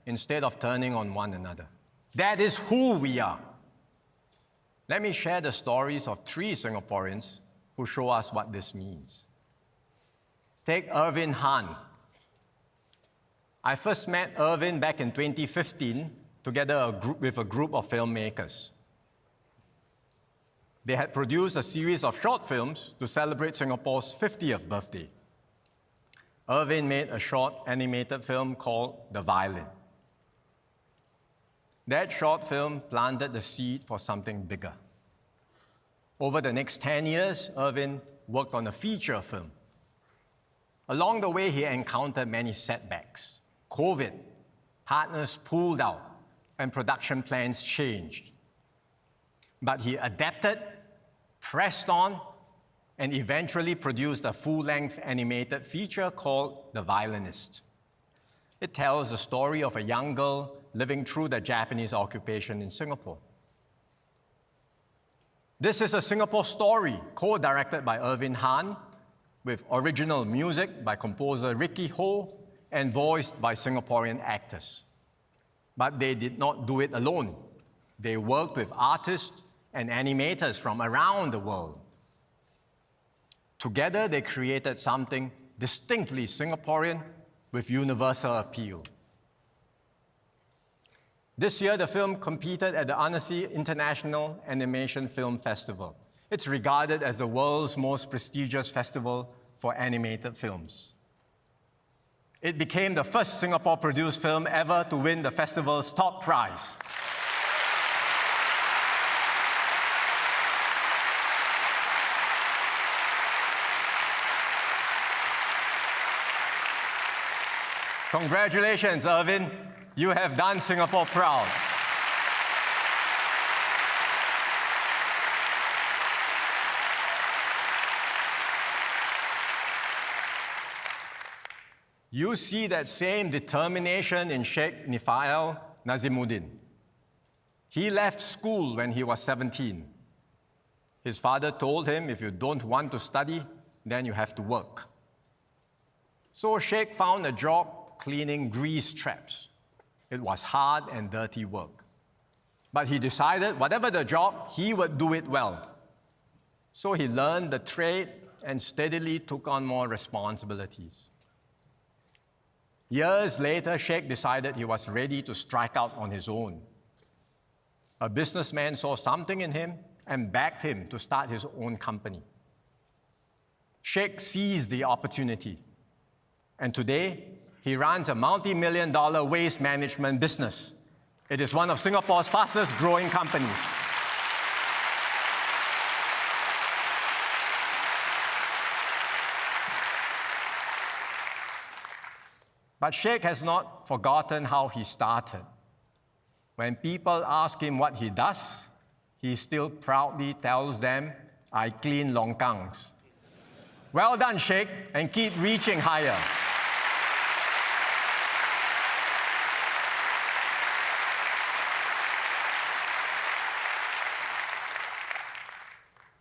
instead of turning on one another. That is who we are. Let me share the stories of 3 Singaporeans who show us what this means. Take Irvin Han. I first met Irvin back in 2015 together with a group of filmmakers. They had produced a series of short films to celebrate Singapore's 50th birthday. Irvin made a short animated film called The Violin. That short film planted the seed for something bigger. Over the next 10 years, Irvin worked on a feature film. Along the way, he encountered many setbacks. COVID, partners pulled out, and production plans changed. But he adapted, pressed on, and eventually produced a full-length animated feature called The Violinist. It tells the story of a young girl living through the Japanese occupation in Singapore. This is a Singapore story co-directed by Irvin Han, with original music by composer Ricky Ho and voiced by Singaporean actors. But they did not do it alone. They worked with artists and animators from around the world. Together, they created something distinctly Singaporean with universal appeal. This year, the film competed at the Annecy International Animation Film Festival. It's regarded as the world's most prestigious festival for animated films. It became the first Singapore-produced film ever to win the festival's top prize. Congratulations, Irvin. You have done Singapore proud. You see that same determination in Sheikh Nifael Nazimuddin. He left school when he was 17. His father told him, if you don't want to study, then you have to work. So Sheikh found a job cleaning grease traps. It was hard and dirty work. But he decided whatever the job, he would do it well. So he learned the trade and steadily took on more responsibilities. Years later, Sheikh decided he was ready to strike out on his own. A businessman saw something in him and backed him to start his own company. Sheikh seized the opportunity, and today, he runs a multi-million-dollar waste management business. It is one of Singapore's fastest-growing companies. But Sheikh has not forgotten how he started. When people ask him what he does, he still proudly tells them, "I clean longkangs." Well done, Sheikh, and keep reaching higher.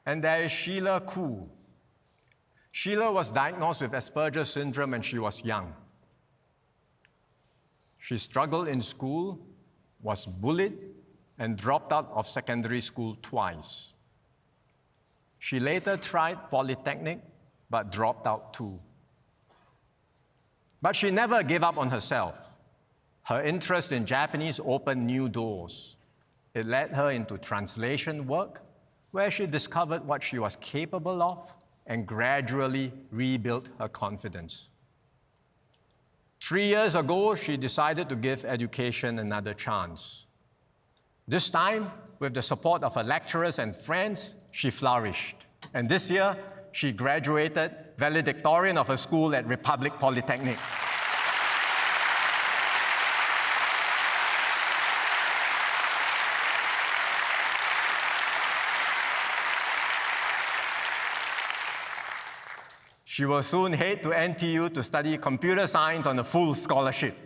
And there is Sheila Koo. Sheila was diagnosed with Asperger's syndrome when she was young. She struggled in school, was bullied, and dropped out of secondary school twice. She later tried Polytechnic, but dropped out too. But she never gave up on herself. Her interest in Japanese opened new doors. It led her into translation work, where she discovered what she was capable of and gradually rebuilt her confidence. 3 years ago, she decided to give education another chance. This time, with the support of her lecturers and friends, she flourished. And this year, she graduated valedictorian of her school at Republic Polytechnic. She will soon head to NTU to study computer science on a full scholarship.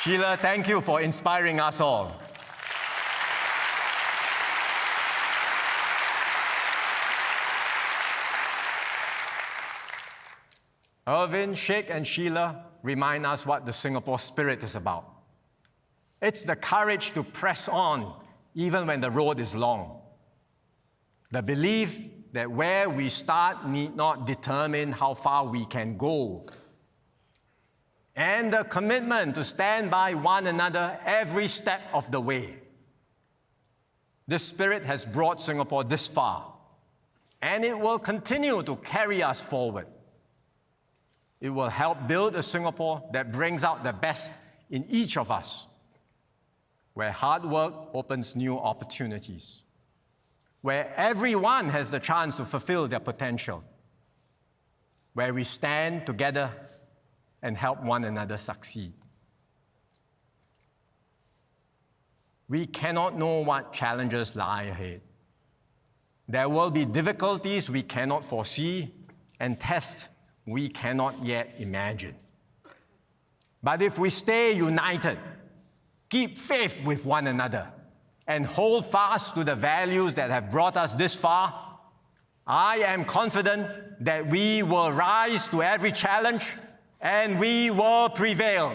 Sheila, thank you for inspiring us all. Irvin, Sheikh, and Sheila remind us what the Singapore spirit is about. It's the courage to press on even when the road is long. The belief that where we start need not determine how far we can go. And the commitment to stand by one another every step of the way. This spirit has brought Singapore this far, and it will continue to carry us forward. It will help build a Singapore that brings out the best in each of us, where hard work opens new opportunities, where everyone has the chance to fulfill their potential, where we stand together and help one another succeed. We cannot know what challenges lie ahead. There will be difficulties we cannot foresee and tests we cannot yet imagine. But if we stay united, keep faith with one another, and hold fast to the values that have brought us this far, I am confident that we will rise to every challenge and we will prevail.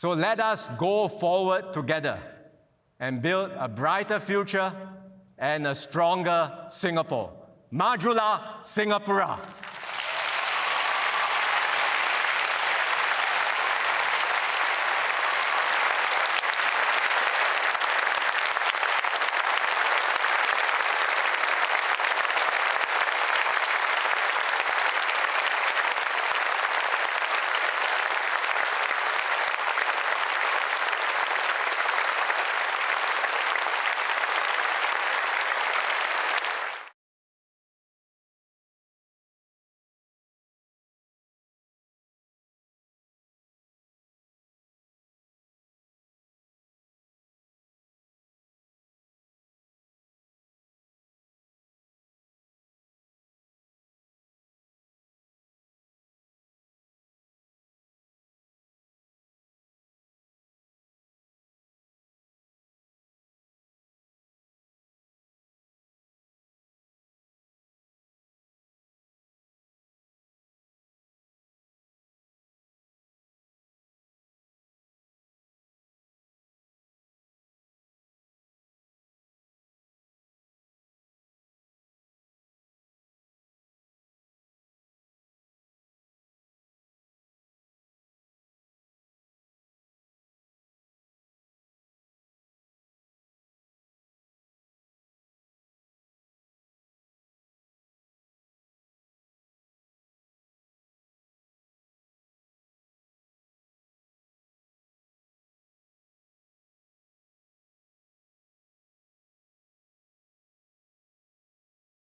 So let us go forward together and build a brighter future and a stronger Singapore. Majulah Singapura!